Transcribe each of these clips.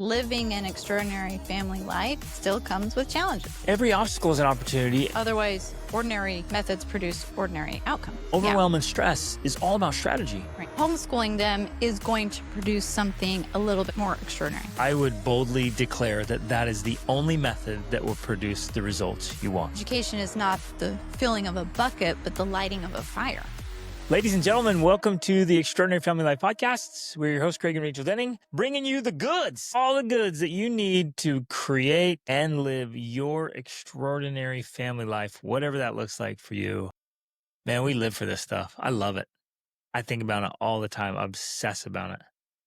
living an extraordinary family life still comes with challenges. Every obstacle is an opportunity. Otherwise, ordinary methods produce ordinary outcomes. Overwhelm and stress is all about strategy. Right. Homeschooling them is going to produce something a little bit more extraordinary. I would boldly declare that that is the only method that will produce the results you want. Education is not the filling of a bucket, but the lighting of a fire. Ladies and gentlemen, welcome to the Extraordinary Family Life Podcasts. We're your hosts, Craig and Rachel Denning, bringing you the goods, all the goods that you need to create and live your extraordinary family life, whatever that looks like for you. Man, we live for this stuff. I love it. I think about it all the time. I obsess about it.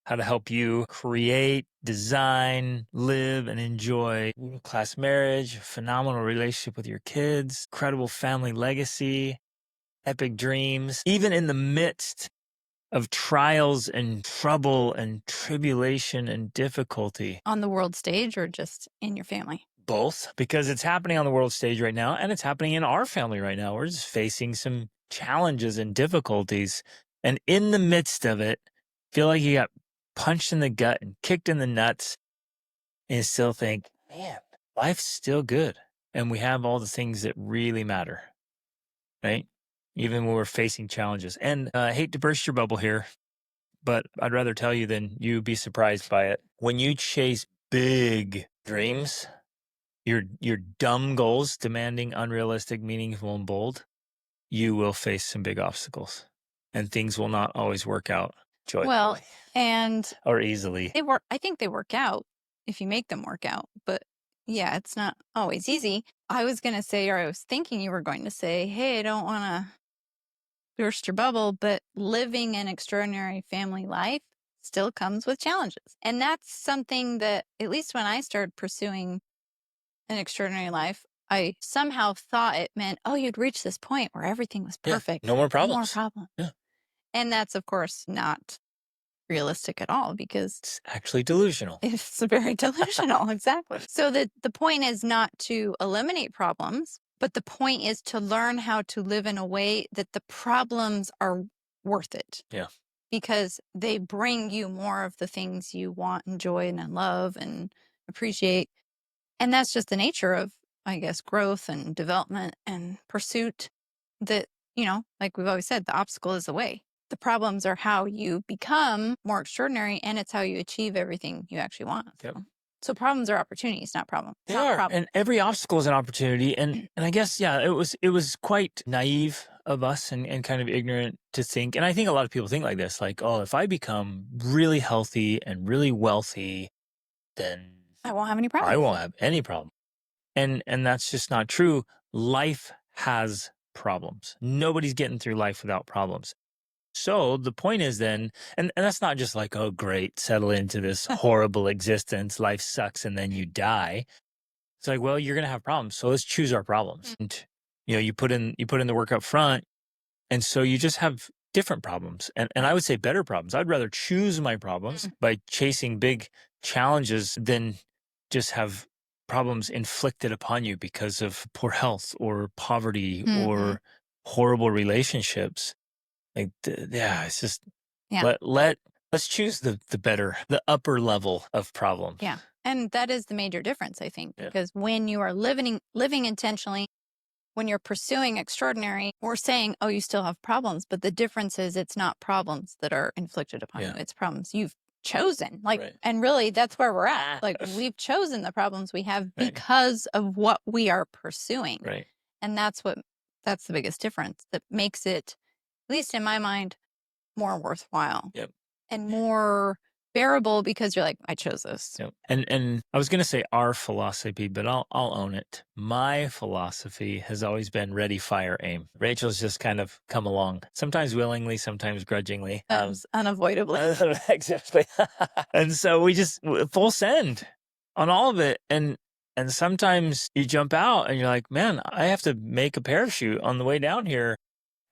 How to help you create, design, live, and enjoy a middle-class marriage, phenomenal relationship with your kids, incredible family legacy, epic dreams, even in the midst of trials and trouble and tribulation and difficulty. On the world stage or just in your family? Both, because it's happening on the world stage right now and it's happening in our family right now. We're just facing some challenges and difficulties. And in the midst of it, feel like you got punched in the gut and kicked in the nuts and you still think, man, life's still good. And we have all the things that really matter, right? Even when we're facing challenges. And I hate to burst your bubble here, but I'd rather tell you than you be surprised by it. When you chase big dreams, your dumb goals, demanding, unrealistic, meaningful, and bold, you will face some big obstacles. And things will not always work out joyfully. Well, and or easily. I think they work out if you make them work out, but yeah, it's not always easy. I was going to say, or I was thinking you were going to say, hey, I don't want to burst your bubble, but living an extraordinary family life still comes with challenges. And that's something that, at least when I started pursuing an extraordinary life, I somehow thought it meant, oh, you'd reach this point where everything was perfect. Yeah, no more problems. No more problems. Yeah. And that's, of course, not realistic at all because it's actually delusional. It's very delusional. Exactly. So the point is not to eliminate problems, but the point is to learn how to live in a way that the problems are worth it. Yeah. Because they bring you more of the things you want, enjoy, and love and appreciate. And that's just the nature of, I guess, growth and development and pursuit that, like we've always said, the obstacle is the way. The problems are how you become more extraordinary, and it's how you achieve everything you actually want. Yep. So problems are opportunities, not problems. They are, and every obstacle is an opportunity. And I guess, yeah, it was quite naive of us and kind of ignorant to think. And I think a lot of people think like this, like, oh, if I become really healthy and really wealthy, then I won't have any problems. I won't have any problem. And that's just not true. Life has problems. Nobody's getting through life without problems. So the point is then, and that's not just like, oh, great, settle into this horrible existence, life sucks, and then you die. It's like, well, you're going to have problems. So let's choose our problems. And, you put in the work up front. And so you just have different problems. And I would say better problems. I'd rather choose my problems by chasing big challenges than just have problems inflicted upon you because of poor health or poverty or horrible relationships. Like, it's just, let's choose the better, the upper level of problems. Yeah. And that is the major difference, I think, because when you are living intentionally, when you're pursuing extraordinary, we're saying, oh, you still have problems. But the difference is it's not problems that are inflicted upon you. It's problems you've chosen. And really that's where we're at. Like we've chosen the problems we have because of what we are pursuing. Right. And that's the biggest difference that makes it, at least in my mind, more worthwhile and more bearable because you're like, I chose this. Yep. And I was going to say our philosophy, but I'll own it. My philosophy has always been ready, fire, aim. Rachel's just kind of come along, sometimes willingly, sometimes grudgingly. Unavoidably. Exactly. And so we just full send on all of it. And sometimes you jump out and you're like, man, I have to make a parachute on the way down here.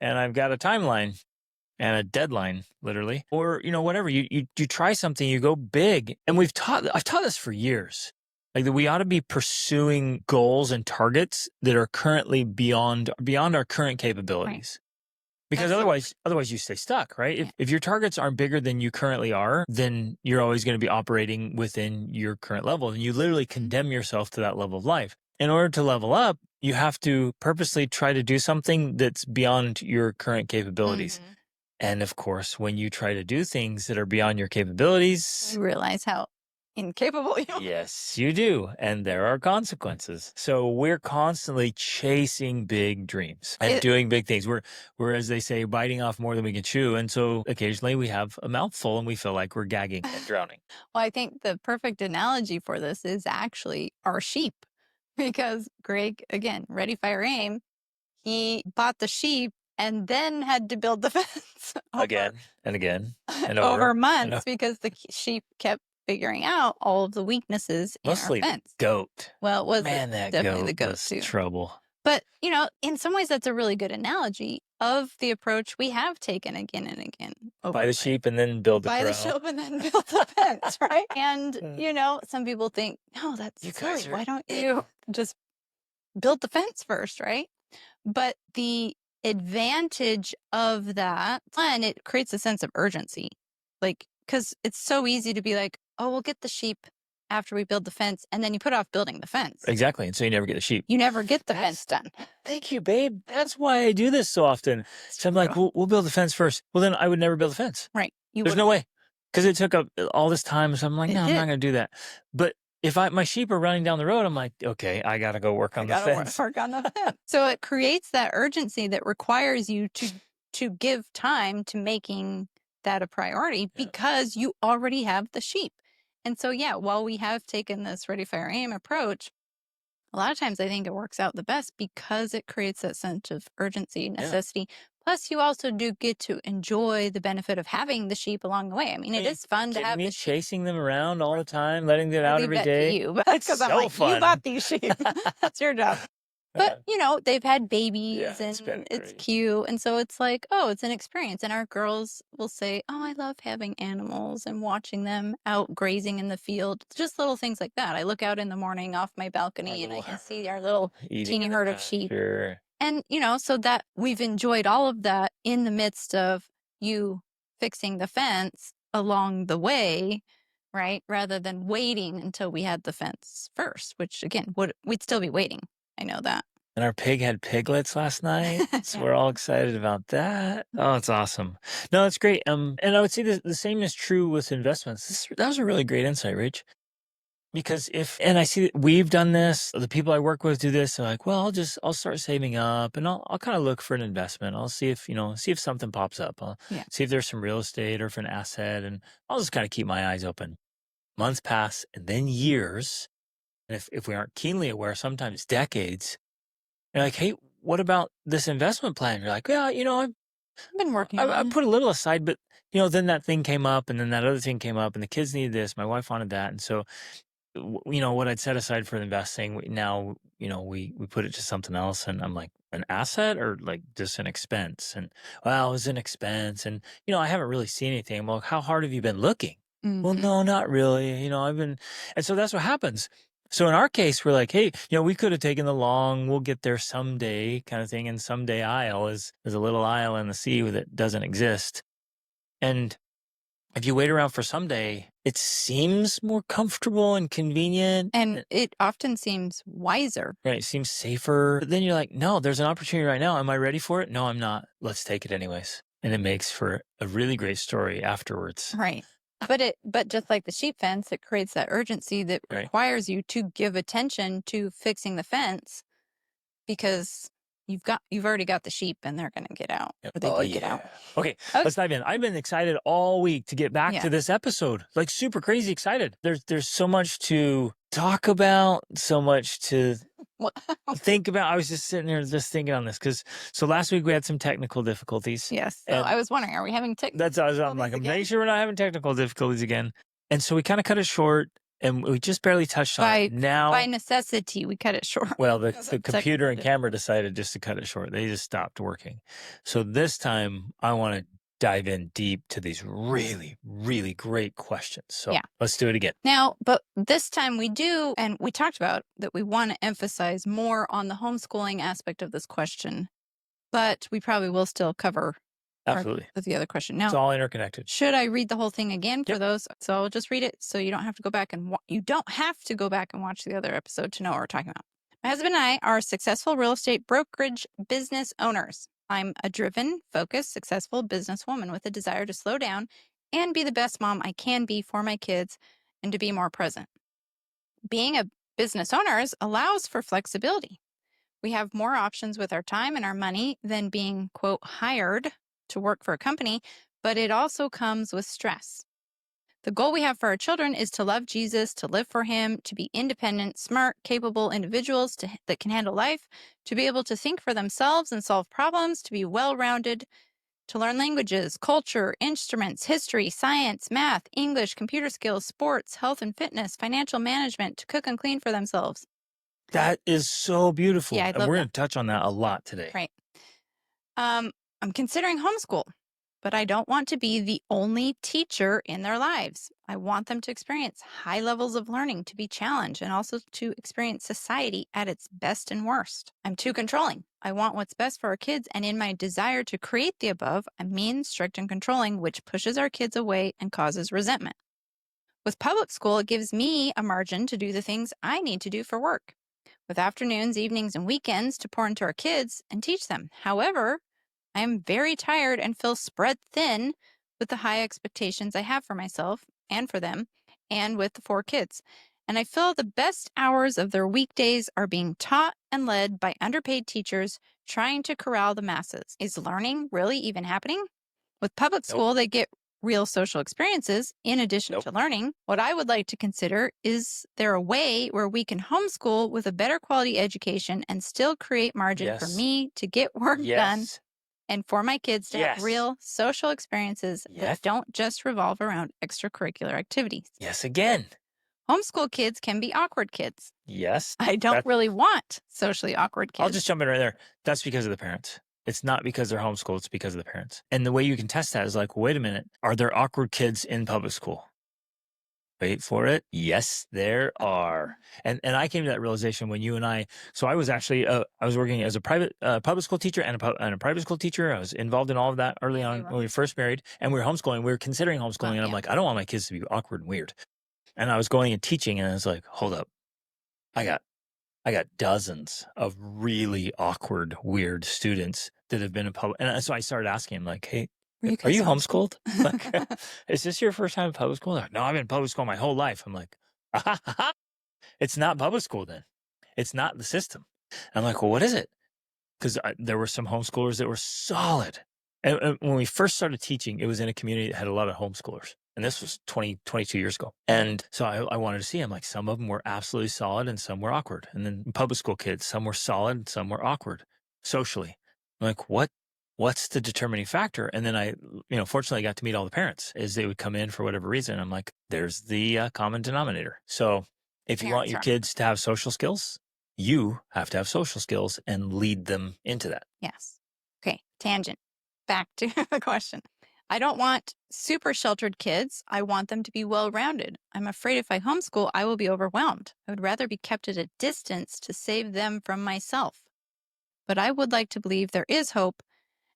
And I've got a timeline and a deadline, literally, or, whatever. You try something, you go big. And I've taught this for years, like that we ought to be pursuing goals and targets that are currently beyond our current capabilities. Because otherwise you stay stuck, right? Yeah. If your targets aren't bigger than you currently are, then you're always going to be operating within your current level. And you literally condemn yourself to that level of life. In order to level up, you have to purposely try to do something that's beyond your current capabilities. Mhm. And of course, when you try to do things that are beyond your capabilities, You realize how incapable you are. yes, you do. And there are consequences. So we're constantly chasing big dreams and doing big things. We're, as they say, biting off more than we can chew. And so occasionally we have a mouthful and we feel like we're gagging and drowning. Well, I think the perfect analogy for this is actually our sheep, because Greg, again, ready, fire, aim, he bought the sheep and then had to build the fence Again and again and over over. months because the sheep kept figuring out all of the weaknesses in our Mostly the fence. goat. Well, it was Man, that definitely the goat goat was too. trouble. But, in some ways, that's a really good analogy of the approach we have taken again and again. Buy the sheep and then build the Buy the corral. sheep and then build the fence, right? And, some people think, no, that's You silly. guys are Why don't you just build the fence first, right? But the advantage of that, one, it creates a sense of urgency. Like, because it's so easy to be like, oh, we'll get the sheep after we build the fence. And then you put off building the fence. Exactly. And so you never get the sheep. You never get the fence done. Thank you, babe. That's why I do this so often. So I'm like, we'll build the fence first. Well, then I would never build the fence. Right. There's no way. Because it took up all this time. So I'm like, no, I'm not going to do that. But if my sheep are running down the road, I'm like, okay, I got to go work on the fence. Work on the fence. So it creates that urgency that requires you to give time to making that a priority because you already have the sheep. And so, while we have taken this ready, fire, aim approach, a lot of times I think it works out the best because it creates that sense of urgency, necessity. Plus, you also do get to enjoy the benefit of having the sheep along the way. I mean, it is fun to have me the sheep. chasing them around all the time, letting them I out leave every that day. to you, but That's because I'm so like, fun. you bought these sheep. That's your job. But, they've had babies it's been and it's great. cute. And so it's like, oh, it's an experience. And our girls will say, oh, I love having animals and watching them out grazing in the field. Just little things like that. I look out in the morning off my balcony and I can see our little teeny herd of sheep. And, so that we've enjoyed all of that in the midst of you fixing the fence along the way, right? Rather than waiting until we had the fence first, which again, we'd still be waiting. I know that. And our pig had piglets last night. So we're all excited about that. Oh, it's awesome. No, it's great. And I would say the same is true with investments. That was a really great insight, Rich. Because and I see that we've done this, the people I work with do this. They're like, well, I'll start saving up and I'll kind of look for an investment. I'll see if something pops up. I'll see if there's some real estate or if an asset, and I'll just kind of keep my eyes open. Months pass and then years. And if we aren't keenly aware, sometimes decades. You're like, hey, what about this investment plan? You're like, yeah, I've been working on I put a little aside, but then that thing came up and then that other thing came up and the kids needed this. My wife wanted that. And so what I'd set aside for investing, now, we put it to something else. And I'm like, an asset or like just an expense? And well, it was an expense. And, I haven't really seen anything. Well, how hard have you been looking? Well, no, not really. and so that's what happens. So in our case, we're like, hey, we could have taken the long, we'll get there someday kind of thing. And someday isle is a little isle in the sea that doesn't exist. And if you wait around for someday, it seems more comfortable and convenient. And it often seems wiser. Right. It seems safer. But then you're like, no, there's an opportunity right now. Am I ready for it? No, I'm not. Let's take it anyways. And it makes for a really great story afterwards. Right. But just like the sheep fence, it creates that urgency that requires you to give attention to fixing the fence because you've already got the sheep and they're going to get out. Or they would get out. Okay, let's dive in. I've been excited all week to get back to this episode. Like super crazy excited. There's so much to talk about, so much to think about. I was just sitting there just thinking on this so last week we had some technical difficulties. Yes. So I was wondering, are we having technical difficulties? I'm like, I'm making sure we're not having technical difficulties again. And so we kind of cut it short. And we just barely touched on it. Now, by necessity, we cut it short. Well, the computer and camera decided just to cut it short. They just stopped working. So this time, I want to dive in deep to these really, really great questions. So let's do it again. Now, but this time we do, and we talked about that we want to emphasize more on the homeschooling aspect of this question but we probably will still cover part Absolutely. of the other question. It's Now, all interconnected. should I read the whole thing again for Yep. those? So I'll just read it so you don't have to go back and you don't have to go back and watch the other episode to know what we're talking about. My husband and I are successful real estate brokerage business owners. I'm a driven, focused, successful businesswoman with a desire to slow down and be the best mom I can be for my kids and to be more present. Being a business owner allows for flexibility. We have more options with our time and our money than being, quote, hired to work for a company, but it also comes with stress. The goal we have for our children is to love Jesus, to live for him, to be independent, smart, capable individuals that can handle life, to be able to think for themselves and solve problems, to be well rounded, to learn languages, culture, instruments, history, science, math, English, computer skills, sports, health and fitness, financial management, to cook and clean for themselves. That is so Yeah, beautiful. I And love we're that. going to touch on that a lot today. Right. I'm considering homeschool, but I don't want to be the only teacher in their lives. I want them to experience high levels of learning, to be challenged, and also to experience society at its best and worst. I'm too controlling. I want what's best for our kids, and in my desire to create the above, I'm mean, strict, and controlling, which pushes our kids away and causes resentment. With public school, it gives me a margin to do the things I need to do for work, with afternoons, evenings, and weekends to pour into our kids and teach them. However, I am very tired and feel spread thin with the high expectations I have for myself and for them and with the 4 kids. And I feel the best hours of their weekdays are being taught and led by underpaid teachers trying to corral the masses. Is learning really even happening? With public Nope. school, they get real social experiences in addition Nope. to learning. What I would like to consider is there a way where we can homeschool with a better quality education and still create margin for Yes. me to get work done Yes. and for my kids to have Yes. real social experiences that Yes. don't just revolve around extracurricular activities. Yes. Again. Homeschool kids can be awkward kids. Yes. I don't That, really want socially awkward I'll kids. just jump in right there. That's because of the parents. It's not because they're homeschooled. It's because of the parents. And the way you can test that is like, wait a minute. Are there awkward kids in public school? Wait for it. Yes, there are. And I came to that realization when you and so I was actually, I was working as a private public school teacher and a private school teacher. I was involved in all of that early on when we first married, and we were homeschooling. We were considering homeschooling. Well, And I'm yeah. like, I don't want my kids to be awkward and weird. And I was going and teaching, and I was like, hold up. I got dozens of really awkward, weird students that have been in public. And so I started asking him, like, hey, are you homeschooled? Like, is this your first time in public school? They're like, no, I've been in public school my whole life. I'm like, it's not public school then. It's not the system. I'm like, well, what is it? Because there were some homeschoolers that were solid. And when we first started teaching, it was in a community that had a lot of homeschoolers. And this was 22 years ago. And so I wanted to see them. Like, some of them were absolutely solid and some were awkward. And then public school kids, some were solid and some were awkward socially. I'm like, what's the determining factor? And then fortunately I got to meet all the parents as they would come in for whatever reason. I'm like, there's the common denominator. So if you want Parents your are. kids to have social skills, you have to have social skills and lead them into that. Yes. Okay. Tangent. Back to the question. I don't want super sheltered kids. I want them to be well rounded. I'm afraid if I homeschool, I will be overwhelmed. I would rather be kept at a distance to save them from myself. But I would like to believe there is hope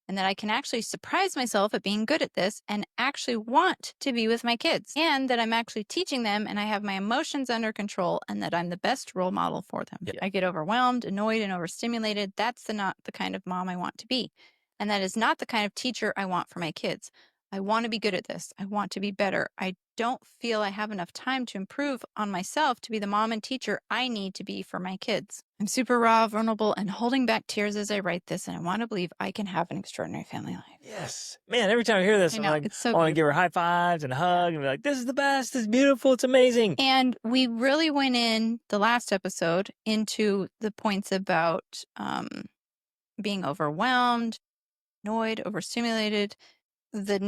and that I can actually surprise myself at being good at this and actually want to be with my kids, and that I'm actually teaching them and I have my emotions under control and that I'm the best role model for them. Yeah. I get overwhelmed, annoyed, and overstimulated. That's not the kind of mom I want to be. And that is not the kind of teacher I want for my kids. I want to be good at this. I want to be better. I don't feel I have enough time to improve on myself to be the mom and teacher I need to be for my kids. I'm super raw, vulnerable, and holding back tears as I write this, and I want to believe I can have an extraordinary family life. Yes. Man, every time I hear this, I I'm know, like, it's so I want to give beautiful. her high fives and a hug and be like, this is the best. This is beautiful. It's amazing. And we really went in the last episode into the points about being overwhelmed, annoyed, overstimulated, the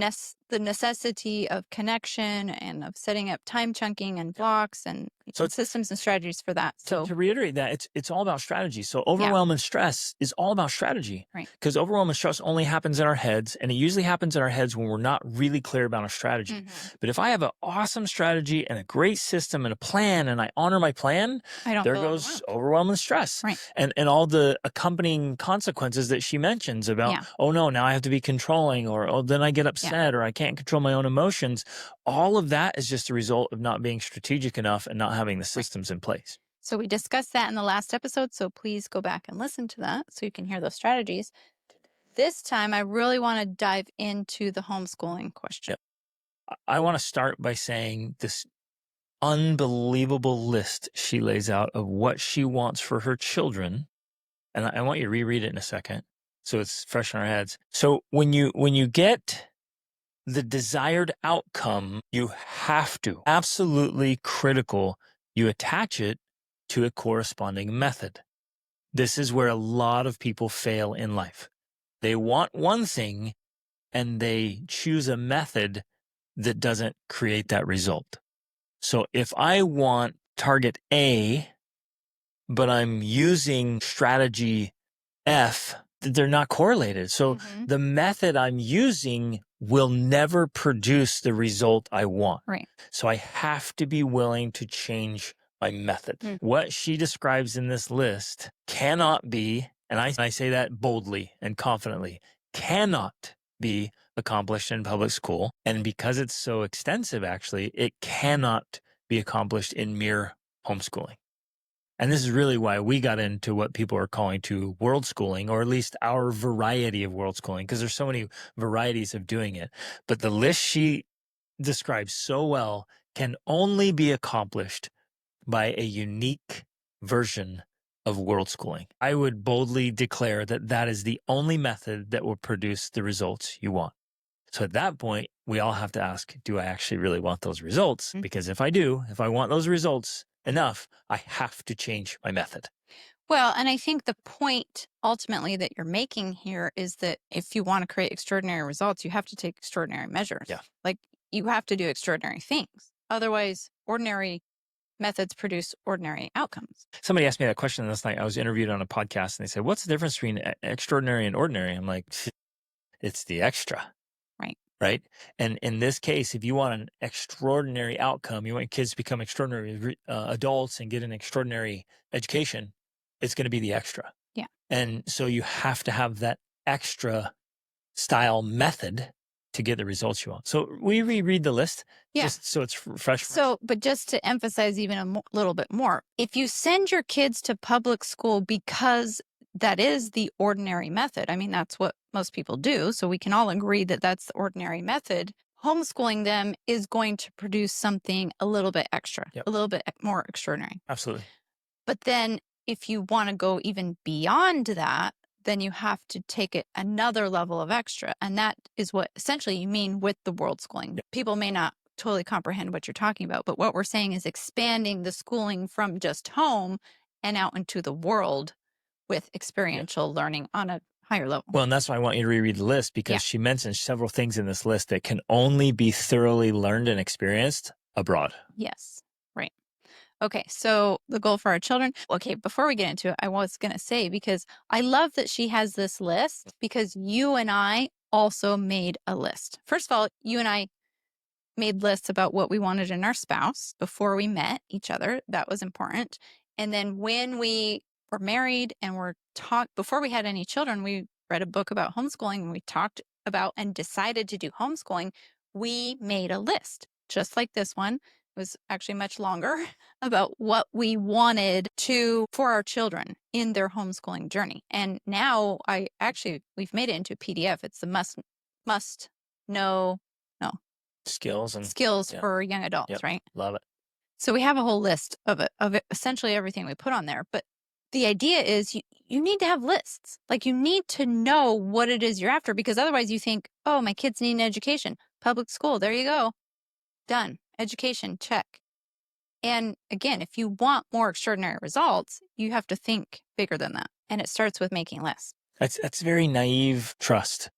the necessity of connection and of setting up time chunking and blocks and So systems and strategies for that. So to reiterate that, it's all about strategy. So yeah, overwhelm and stress is all about strategy, right. because overwhelm and stress only happens in our heads, and it usually happens in our heads when we're not really clear about our strategy. But if I have an awesome strategy and a great system and a plan, and I honor my plan, I don't there feel goes overwhelmed. overwhelm and stress, Right. and all the accompanying consequences that she mentions about, Yeah. oh no, now I have to be controlling, or oh, then I get Yeah. upset, or I can't control my own emotions. All of that is just a result of not being strategic enough and not having the Right. systems in place. So we discussed that in the last episode. So please go back and listen to that so you can hear those strategies. This time, I really want to dive into the homeschooling question. Yep. I want to start by saying this unbelievable list she lays out of what she wants for her children. And I want you to reread it in a second so it's fresh in our heads. So when you get the desired outcome, you have to, absolutely critical, you attach it to a corresponding method. This is where a lot of people fail in life. They want one thing and they choose a method that doesn't create that result. So if I want target A, but I'm using strategy F, they're not correlated. So the method I'm using will never produce the result I want. Right. So I have to be willing to change my method. What she describes in this list cannot be, and I say that boldly and confidently, cannot be accomplished in public school. And because it's so extensive, actually, it cannot be accomplished in mere homeschooling. And this is really why we got into what people are calling to world schooling, or at least our variety of world schooling, because there's so many varieties of doing it. But the list she describes so well can only be accomplished by a unique version of world schooling. I would boldly declare that that is the only method that will produce the results you want. So at that point, we all have to ask, do I actually really want those results? Because if I do, if I want those results enough, I have to change my method. Well, and I think the point ultimately that you're making here is that if you want to create extraordinary results, you have to take extraordinary measures. Yeah. Like you have to do extraordinary things. Otherwise, ordinary methods produce ordinary outcomes. Somebody asked me that question last night. I was interviewed on a podcast and they said, what's the difference between extraordinary and ordinary? I'm like, it's the extra. Right. Right. And in this case, if you want an extraordinary outcome, you want kids to become extraordinary adults and get an extraordinary education, it's going to be the extra. Yeah. And so you have to have that extra style method to get the results you want. So we reread the list just so it's fresh. So, but just to emphasize even a little bit more, if you send your kids to public school because that is the ordinary method, I mean, that's what most people do. So we can all agree that that's the ordinary method. Homeschooling them is going to produce something a little bit extra, a little bit more extraordinary. Absolutely. But then if you want to go even beyond that, then you have to take it another level of extra. And that is what essentially you mean with the world schooling. People may not totally comprehend what you're talking about, but what we're saying is expanding the schooling from just home and out into the world with experiential learning on a higher level. Well, and that's why I want you to reread the list, because she mentions several things in this list that can only be thoroughly learned and experienced abroad. Yes. Right. Okay, so the goal for our children. Okay, before we get into it, I was going to say, because I love that she has this list, because you and I also made a list. First of all, you and I made lists about what we wanted in our spouse before we met each other. That was important. And then when we were married and before we had any children, we read a book about homeschooling and we talked about and decided to do homeschooling. We made a list just like this one. It was actually much longer about what we wanted for our children in their homeschooling journey. And now we've made it into a PDF. It's the must know, no, skills for young adults, right? Love it. So we have a whole list of essentially everything we put on there. But the idea is you need to have lists. Like you need to know what it is you're after, because otherwise you think, oh, my kids need an education. Public school, there you go. Done. Education, check. And again, if you want more extraordinary results, you have to think bigger than that. And it starts with making lists. That's very naive trust.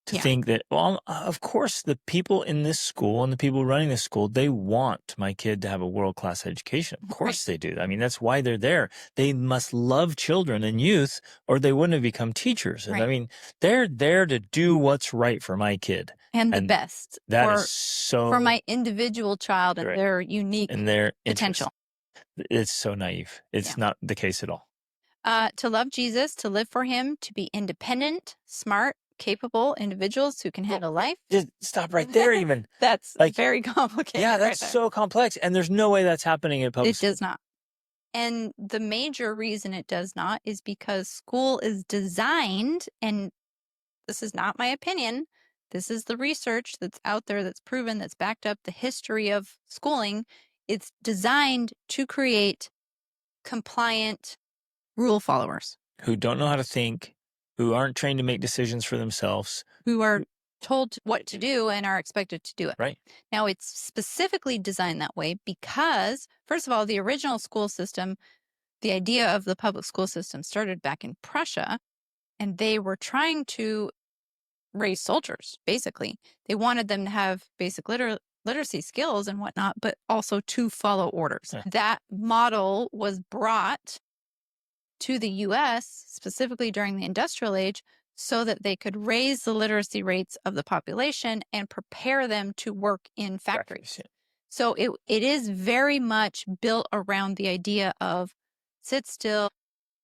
to Yeah, think that, well, of course, the people in this school and the people running this school, they want my kid to have a world class education. Of right, course they do. I mean, that's why they're there. They must love children and youth, or they wouldn't have become teachers. And I right. mean, they're there to do what's right for my kid. And the And best that is for so my individual child and correct their unique in their potential. interest. It's so naive. It's Yeah. not the case at all. To love Jesus, to live for him, to be independent, smart, capable individuals who can Well, handle life. just stop right there, even. That's Like, very yeah, complicated right that's there. so complex. And there's no way that's happening in public It school. does not. And the major reason it does not is because school is designed, and this is not my opinion. This is the research that's out there that's proven, that's backed up the history of schooling. It's designed to create compliant rule followers Who don't know how to think, who aren't trained to make decisions for themselves. who are told what to do and are expected to do it. Right. Now, it's specifically designed that way because, first of all, the original school system, the idea of the public school system started back in Prussia, and they were trying to raise soldiers, basically. They wanted them to have basic literacy skills and whatnot, but also to follow orders. Yeah. That model was brought to the US specifically during the industrial age so that they could raise the literacy rates of the population and prepare them to work in factories. Yeah. So it is very much built around the idea of sit still,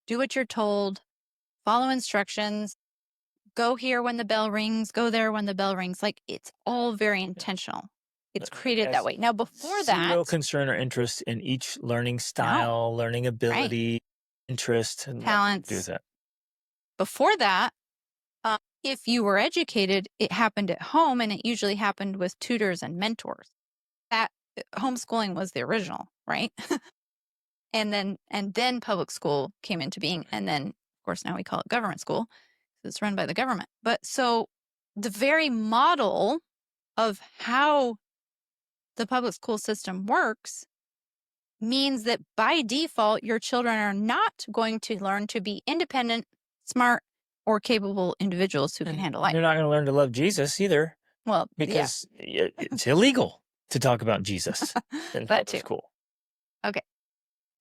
do what you're told, follow instructions, go here when the bell rings, go there when the bell rings. Like it's all very intentional. It's created that Has way. Now, before zero that, concern or interest in each learning no, style, learning right? ability, interest, and nothing to do with Talents. that. Before that, if you were educated, it happened at home and it usually happened with tutors and mentors. That homeschooling was the original, right? and then public school came into being. And then, of course, now we call it government school. It's run by the government. But so the very model of how the public school system works means that by default, your children are not going to learn to be independent, smart, or capable individuals who can And handle life. they're not going to learn to love Jesus either, Well, yeah, because it's illegal to talk about Jesus in that public too. school. Okay.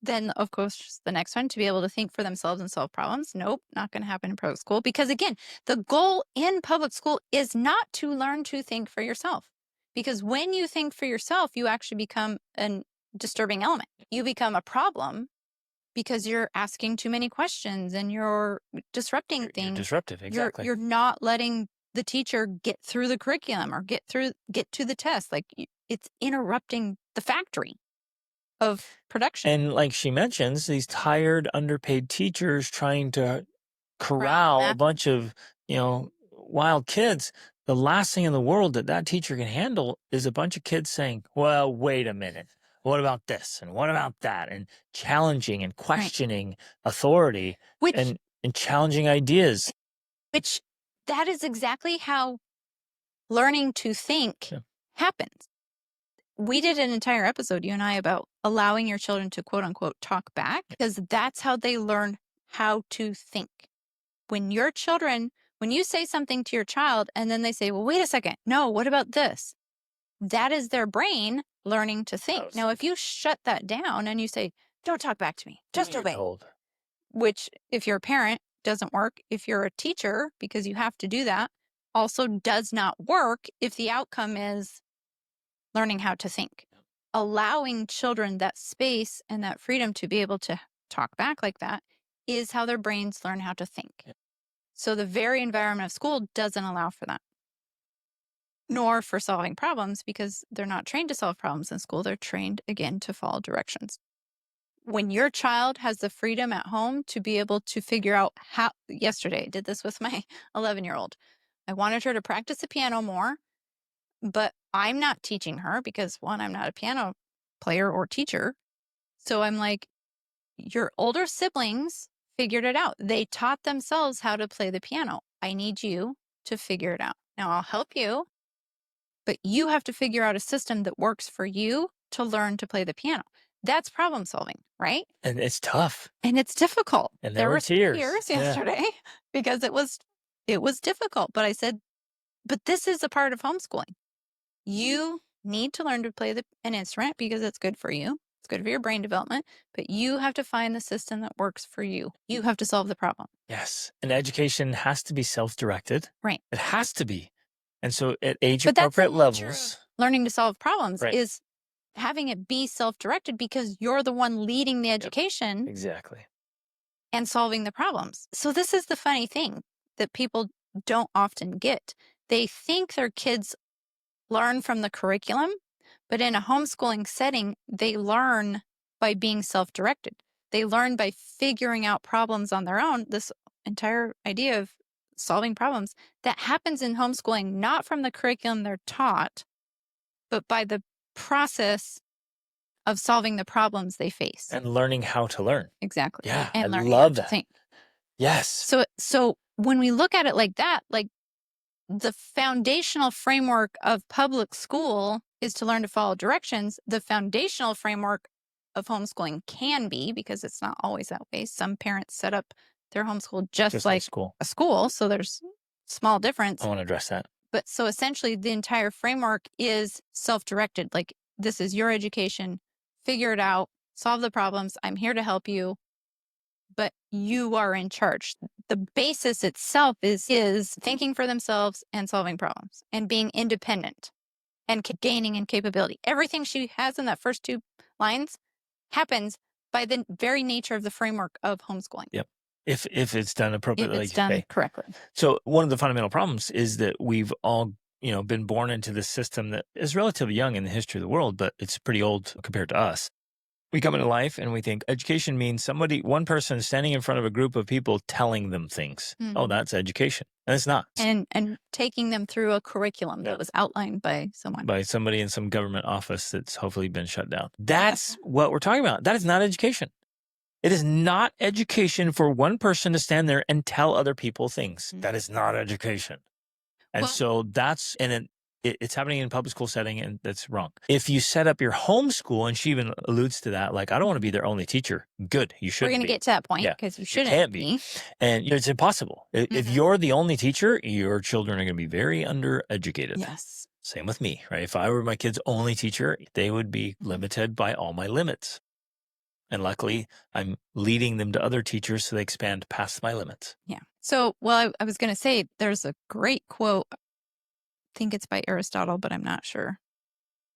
Then, of course, the next one to be able to think for themselves and solve problems. Nope, not going to happen in public school because, again, the goal in public school is not to learn to think for yourself. Because when you think for yourself, you actually become a disturbing element. You become a problem because you're asking too many questions and you're disrupting You're things. disruptive, exactly. You're not letting the teacher get through the curriculum or get to the test. Like it's interrupting the factory of production. And like she mentions, these tired, underpaid teachers trying to corral a Math. bunch of, wild kids. The last thing in the world that teacher can handle is a bunch of kids saying, well, wait a minute. What about this? And what about that? And challenging and Right. questioning authority Which and challenging ideas. which that is exactly how learning to think Yeah. happens. We did an entire episode, you and I, about allowing your children to quote unquote talk back because that's how they learn how to think. When you say something to your child and then they say, well, wait a second, no, what about this? That is their brain learning to think. Now, if you shut that down and you say, don't talk back to me, just You're obey, told. which if you're a parent doesn't work. If you're a teacher, because you have to do that, also does not work if the outcome is learning how to think. Allowing children that space and that freedom to be able to talk back like that is how their brains learn how to think. Yeah. So the very environment of school doesn't allow for that, nor for solving problems because they're not trained to solve problems in school. They're trained, again, to follow directions. When your child has the freedom at home to be able to figure out how, yesterday I did this with my 11-year-old. I wanted her to practice the piano more, but I'm not teaching her because one, I'm not a piano player or teacher. So I'm like, your older siblings figured it out. They taught themselves how to play the piano. I need you to figure it out. Now I'll help you, but you have to figure out a system that works for you to learn to play the piano. That's problem solving, right? And it's tough. And it's difficult. And there were were tears. tears Yeah. yesterday because it was difficult. But I said, But this is a part of homeschooling. You need to learn to play an instrument because it's good for you. It's good for your brain development, but you have to find the system that works for you. You have to solve the problem. Yes. And education has to be self-directed. Right. It has to be. And so at age But that's the appropriate nature of levels, learning to solve problems right. is having it be self-directed because you're the one leading the Yep. education Exactly. and solving the problems. So this is the funny thing that people don't often get. They think their kids learn from the curriculum, but in a homeschooling setting, they learn by being self-directed. They learn by figuring out problems on their own. This entire idea of solving problems that happens in homeschooling, not from the curriculum they're taught, but by the process of solving the problems they face. And learning how to learn. Exactly. Yeah. I And learning how love to that. think. Yes. So when we look at it like that, like the foundational framework of public school is to learn to follow directions. The foundational framework of homeschooling can be, because it's not always that way. Some parents set up their homeschool just like school. a school. So there's small difference. I want to address that. But so essentially the entire framework is self-directed. Like, this is your education, figure it out, solve the problems. I'm here to help you, but you are in charge. The basis itself is thinking for themselves and solving problems and being independent and gaining in capability. Everything she has in that first 2 lines happens by the very nature of the framework of homeschooling. Yep. If it's done If appropriately, it's like you done say. correctly. So one of the fundamental problems is that we've all, been born into this system that is relatively young in the history of the world, but it's pretty old compared to us. We come into life and we think education means one person standing in front of a group of people telling them things. Oh, Mhm. that's education. And it's not. And taking them through a curriculum Yeah. that was outlined by someone. By somebody in some government office that's hopefully been shut down. That's what we're talking about. That is not education. It is not education for one person to stand there and tell other people things. That is not education. And Well- so it's happening in a public school setting, and that's wrong. If you set up your homeschool, and she even alludes to that, like, I don't want to be their only teacher. Good. You We're shouldn't going to be. get to that point Yeah. because you You shouldn't can't be. And it's impossible. If Mhm. you're the only teacher, your children are going to be very undereducated. Yes. Same with me, right? If I were my kid's only teacher, they would be Mhm. limited by all my limits. And luckily, I'm leading them to other teachers so they expand past my limits. Yeah. So, well, I was going to say there's a great quote. I think it's by Aristotle, but I'm not sure.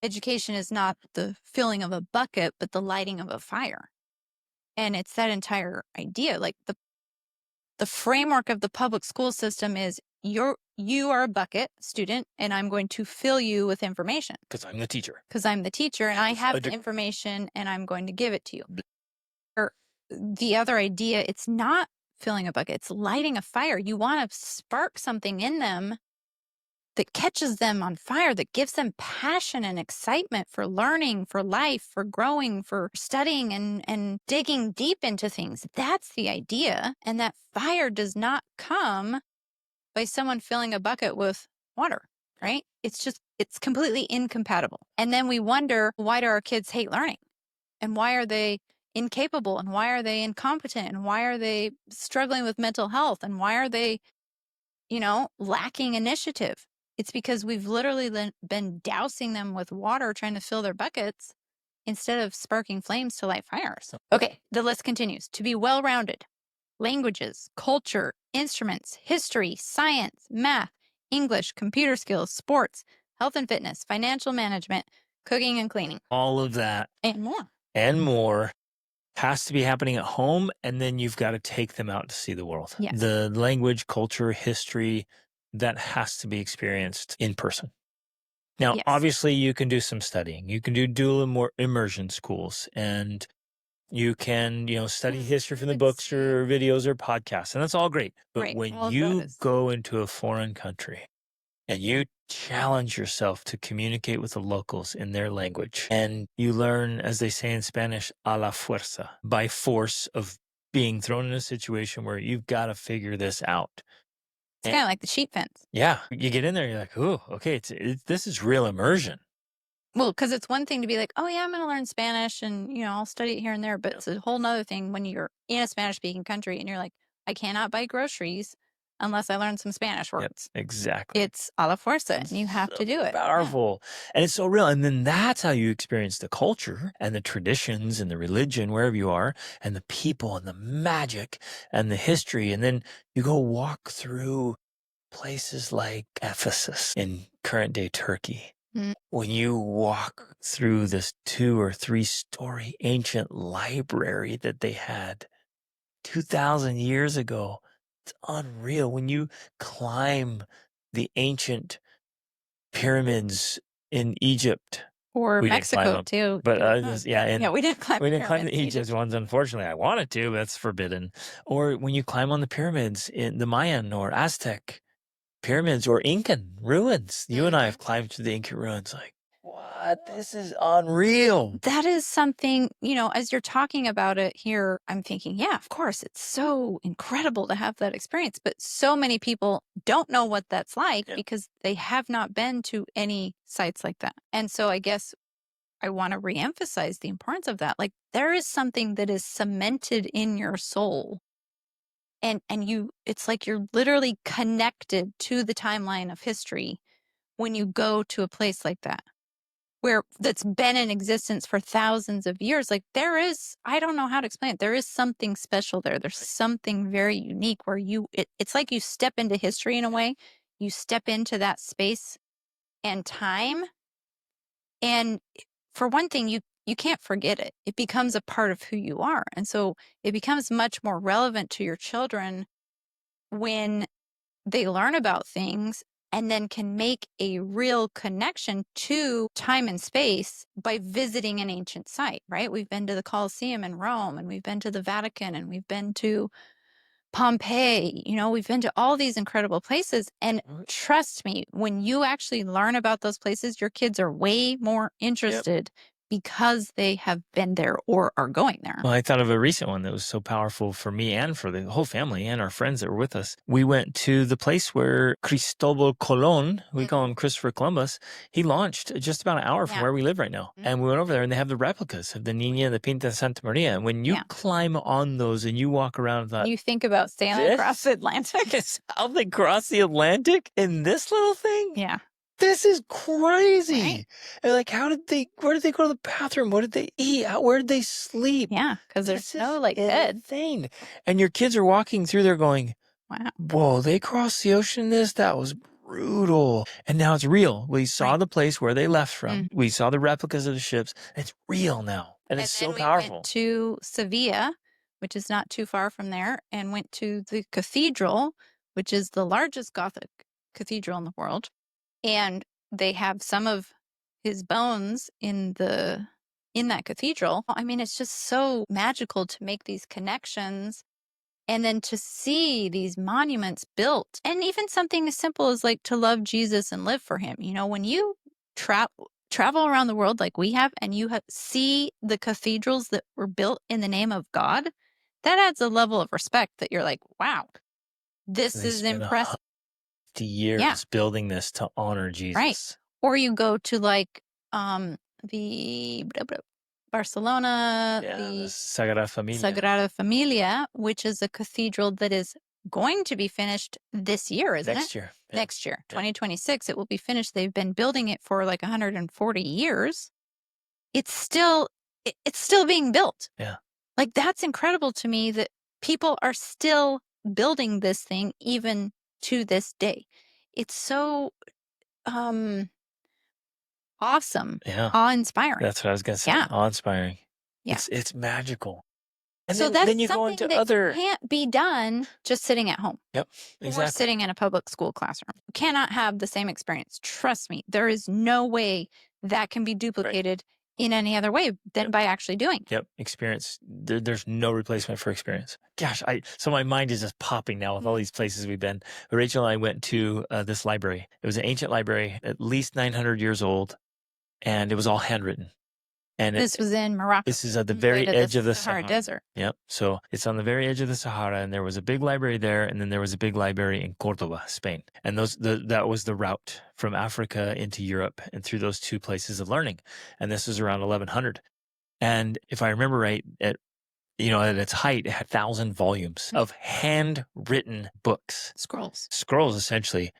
Education is not the filling of a bucket, but the lighting of a fire. And it's that entire idea. Like the framework of the public school system is you are a bucket student, and I'm going to fill you with information Because I'm the teacher. because I'm the teacher and I have the Edu- information and I'm going to give it to you. Or the other idea, it's not filling a bucket, it's lighting a fire. You want to spark something in them that catches them on fire, that gives them passion and excitement for learning, for life, for growing, for studying and digging deep into things. That's the idea. And that fire does not come by someone filling a bucket with water, right? It's completely incompatible. And then we wonder, why do our kids hate learning? And why are they incapable? And why are they incompetent? And why are they struggling with mental health? And why are they, lacking initiative? It's because we've literally been dousing them with water, trying to fill their buckets instead of sparking flames to light fires. Okay, the list continues. To be well-rounded: languages, culture, instruments, history, science, math, English, computer skills, sports, health and fitness, financial management, cooking and cleaning, all of that and more. and more has to be happening at home, and then you've got to take them out to see the world. Yes. The language, culture, history, that has to be experienced in person. Now, Yes. obviously, you can do some studying. You can do dual immersion schools, and you can, study history from the books or videos or podcasts, and that's all great. But Right. when All of you those. go into a foreign country and you challenge yourself to communicate with the locals in their language, and you learn, as they say in Spanish, a la fuerza, by force of being thrown in a situation where you've got to figure this out. It's kind of like the sheep fence. Yeah, you get in there, you're like, "Ooh, okay, this is real immersion." Well, because it's one thing to be like, oh, yeah, I'm going to learn Spanish and, I'll study it here and there. But it's a whole nother thing when you're in a Spanish speaking country and you're like, I cannot buy groceries unless I learn some Spanish Yep, words. exactly. It's a la fuerza, and It's you have so to do it. Yeah. powerful. And it's so real. And then that's how you experience the culture and the traditions and the religion, wherever you are, and the people and the magic and the history. And then you go walk through places like Ephesus in current day Turkey. Mm. When you walk through this 2 or 3 story ancient library that they had 2,000 years ago, it's unreal. When you climb the ancient pyramids in Egypt, Or we didn't climb Mexico them, too. but Yeah, yeah, yeah, we didn't climb we the didn't climb the pyramids in Egypt Egypt. ones. Unfortunately, I wanted to. But that's forbidden. Or when you climb on the pyramids in the Mayan or Aztec pyramids or Incan ruins. You and I have climbed to the Incan ruins. Like, what? This is unreal. That is something, as you're talking about it here, I'm thinking, yeah, of course, it's so incredible to have that experience. But so many people don't know what that's like Yeah. because they have not been to any sites like that. And so I guess I want to reemphasize the importance of that. Like, there is something that is cemented in your soul. And it's like you're literally connected to the timeline of history when you go to a place like that, where that's been in existence for thousands of years. Like, I don't know how to explain it. There is something special there. There's something very unique where it's like you step into history in a way. You step into that space and time. And for one thing, you can't forget it. It becomes a part of who you are. And so it becomes much more relevant to your children when they learn about things and then can make a real connection to time and space by visiting an ancient site, right? We've been to the Colosseum in Rome, and we've been to the Vatican, and we've been to Pompeii. We've been to all these incredible places. And trust me, when you actually learn about those places, your kids are way more interested because they have been there or are going there. Well, I thought of a recent one that was so powerful for me and for the whole family and our friends that were with us. We went to the place where Cristobal Colon, we call him Christopher Columbus, he launched just about an hour from where we live right now. And we went over there and they have the replicas of the Nina and the Pinta Santa Maria. And when you climb on those and you walk around that, you think about sailing across the Atlantic. It's how they cross the Atlantic in this little thing? Yeah. This is crazy. Right. And like, where did they go to the bathroom? What did they eat? Where did they sleep? Yeah, because there's This no is bed. insane. And your kids are walking through there going, Wow. whoa, they crossed the ocean in this? That was brutal. And now it's real. We saw the place where they left from. We saw the replicas of the ships. It's real now. And it's so powerful. We went to Sevilla, which is not too far from there, and went to the cathedral, which is the largest Gothic cathedral in the world. And they have some of his bones in that cathedral. I mean, it's just so magical to make these connections and then to see these monuments built. And even something as simple as like to love Jesus and live for him. When you travel around the world like we have, and you see the cathedrals that were built in the name of God, that adds a level of respect that you're like, wow, this is impressive. Years building this to honor Jesus. Right. Or you go to like the Barcelona, the Sagrada Familia, which is a cathedral that is going to be finished this year, isn't Next it? year. Next year, 2026, it will be finished. They've been building it for like 140 years. It's still being built. Yeah. Like, that's incredible to me that people are still building this thing even to this day. It's so awesome. Yeah. Awe-inspiring. That's what I was going to say. Yeah. Awe-inspiring. Yeah. It's magical. And so then you that's go something into that other. can't be done just sitting at home. Yep. Or Exactly. sitting in a public school classroom. You cannot have the same experience. Trust me, there is no way that can be duplicated in any other way than by actually doing. Yep. Experience. There's no replacement for experience. Gosh, so my mind is just popping now with all these places we've been. Rachel and I went to this library. It was an ancient library, at least 900 years old, and it was all handwritten. And this was in Morocco. This is at the very edge of the Sahara Desert. Yep. So it's on the very edge of the Sahara, and there was a big library there, and then there was a big library in Cordoba, Spain. And that was the route from Africa into Europe and through those two places of learning. And this was around 1100. And if I remember right, at its height, it had 1,000 volumes of handwritten books, scrolls essentially.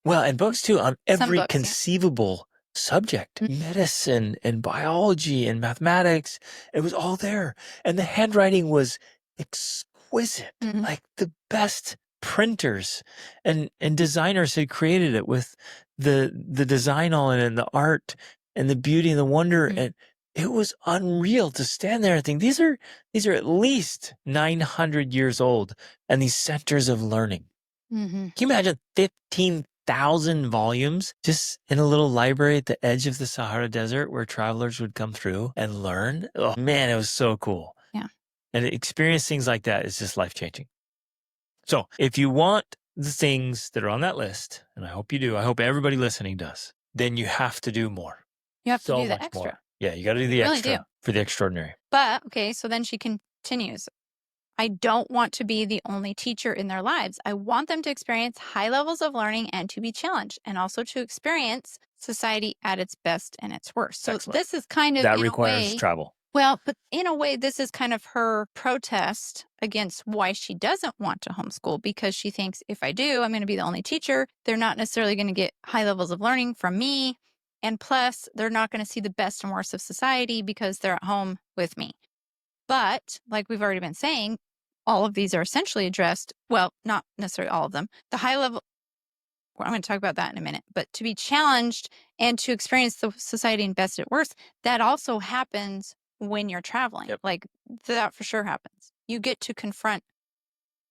Well, and books too on Some every books, yeah. conceivable subject, medicine and biology and mathematics. It was all there. And the handwriting was exquisite. Mhm. Like the best printers and designers had created it with the design on it and the art and the beauty and the wonder. Mhm. And it was unreal to stand there and think these are at least 900 years old, and these centers of learning. Mhm. Can you imagine 15,000 volumes just in a little library at the edge of the Sahara Desert where travelers would come through and learn? Oh man, it was so cool. Yeah. And to experience things like that is just life-changing. So if you want the things that are on that list, and I hope you do, I hope everybody listening does, then you have to do more. You have to So do the much extra. more. Yeah, you got to do the You really extra do. for the extraordinary. But, okay, so then she continues. I don't want to be the only teacher in their lives. I want them to experience high levels of learning and to be challenged, and also to experience society at its best and its worst. So Excellent. this is kind of, That in a requires way, travel. well, but in a way, this is kind of her protest against why she doesn't want to homeschool, because she thinks if I do, I'm going to be the only teacher. They're not necessarily going to get high levels of learning from me. And plus, they're not going to see the best and worst of society because they're at home with me. But like we've already been saying, all of these are essentially addressed. Well, not necessarily all of them. The high level, well, I'm going to talk about that in a minute, but to be challenged and to experience the society and best at worst, that also happens when you're traveling. Yep. Like that for sure happens. You get to confront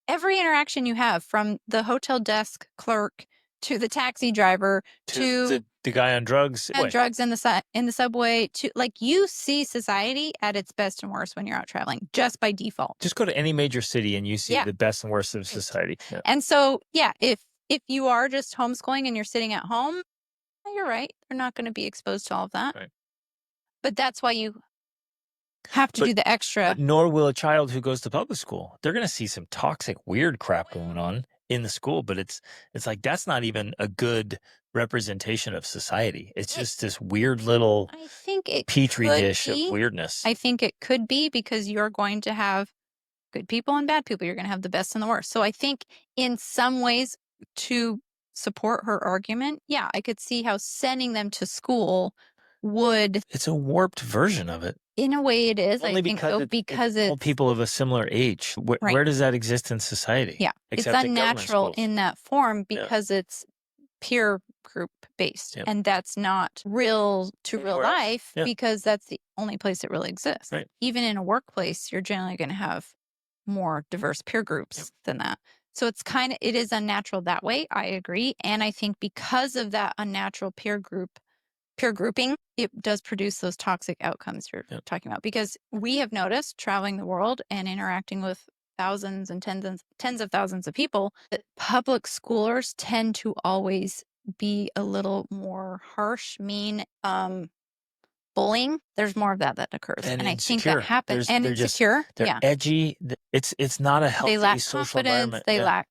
every interaction you have, from the hotel desk clerk to the taxi driver to the guy on drugs. and drugs in the subway, to like, you see society at its best and worst when you're out traveling just by default. Just go to any major city and you see Yeah. the best and worst of society. Yeah. And so, yeah, if you are just homeschooling and you're sitting at home, you're right. They're not going to be exposed to all of that. Right. But that's why you have to do the extra. But nor will a child who goes to public school. They're going to see some toxic, weird crap going on in the school, but it's like that's not even a good representation of society. It's just this weird little I think it petri could dish be. of weirdness. I think it could be, because you're going to have good people and bad people. You're going to have the best and the worst. So I think in some ways, to support her argument, yeah, I could see how sending them to school would. It's a warped version of it. In a way it is. Only I think so, because all it's people of a similar age. Right. Where does that exist in society? Yeah, Except it's in government unnatural schools. in that form, because it's peer group based, Yep. and that's not real to real Anywhere else. life, Yeah. because that's the only place it really exists. Right. Even in a workplace, you're generally going to have more diverse peer groups Yep. than that. So it is unnatural that way. I agree. And I think because of that unnatural peer grouping, it does produce those toxic outcomes you're Yep. talking about. Because we have noticed, traveling the world and interacting with thousands and tens of thousands of people, that public schoolers tend to always be a little more harsh, mean, bullying. There's more of that occurs, And I think that insecure. happens. And They're just- insecure. They're Yeah, edgy. It's not a they healthy lack social confidence. environment. They Yeah. lack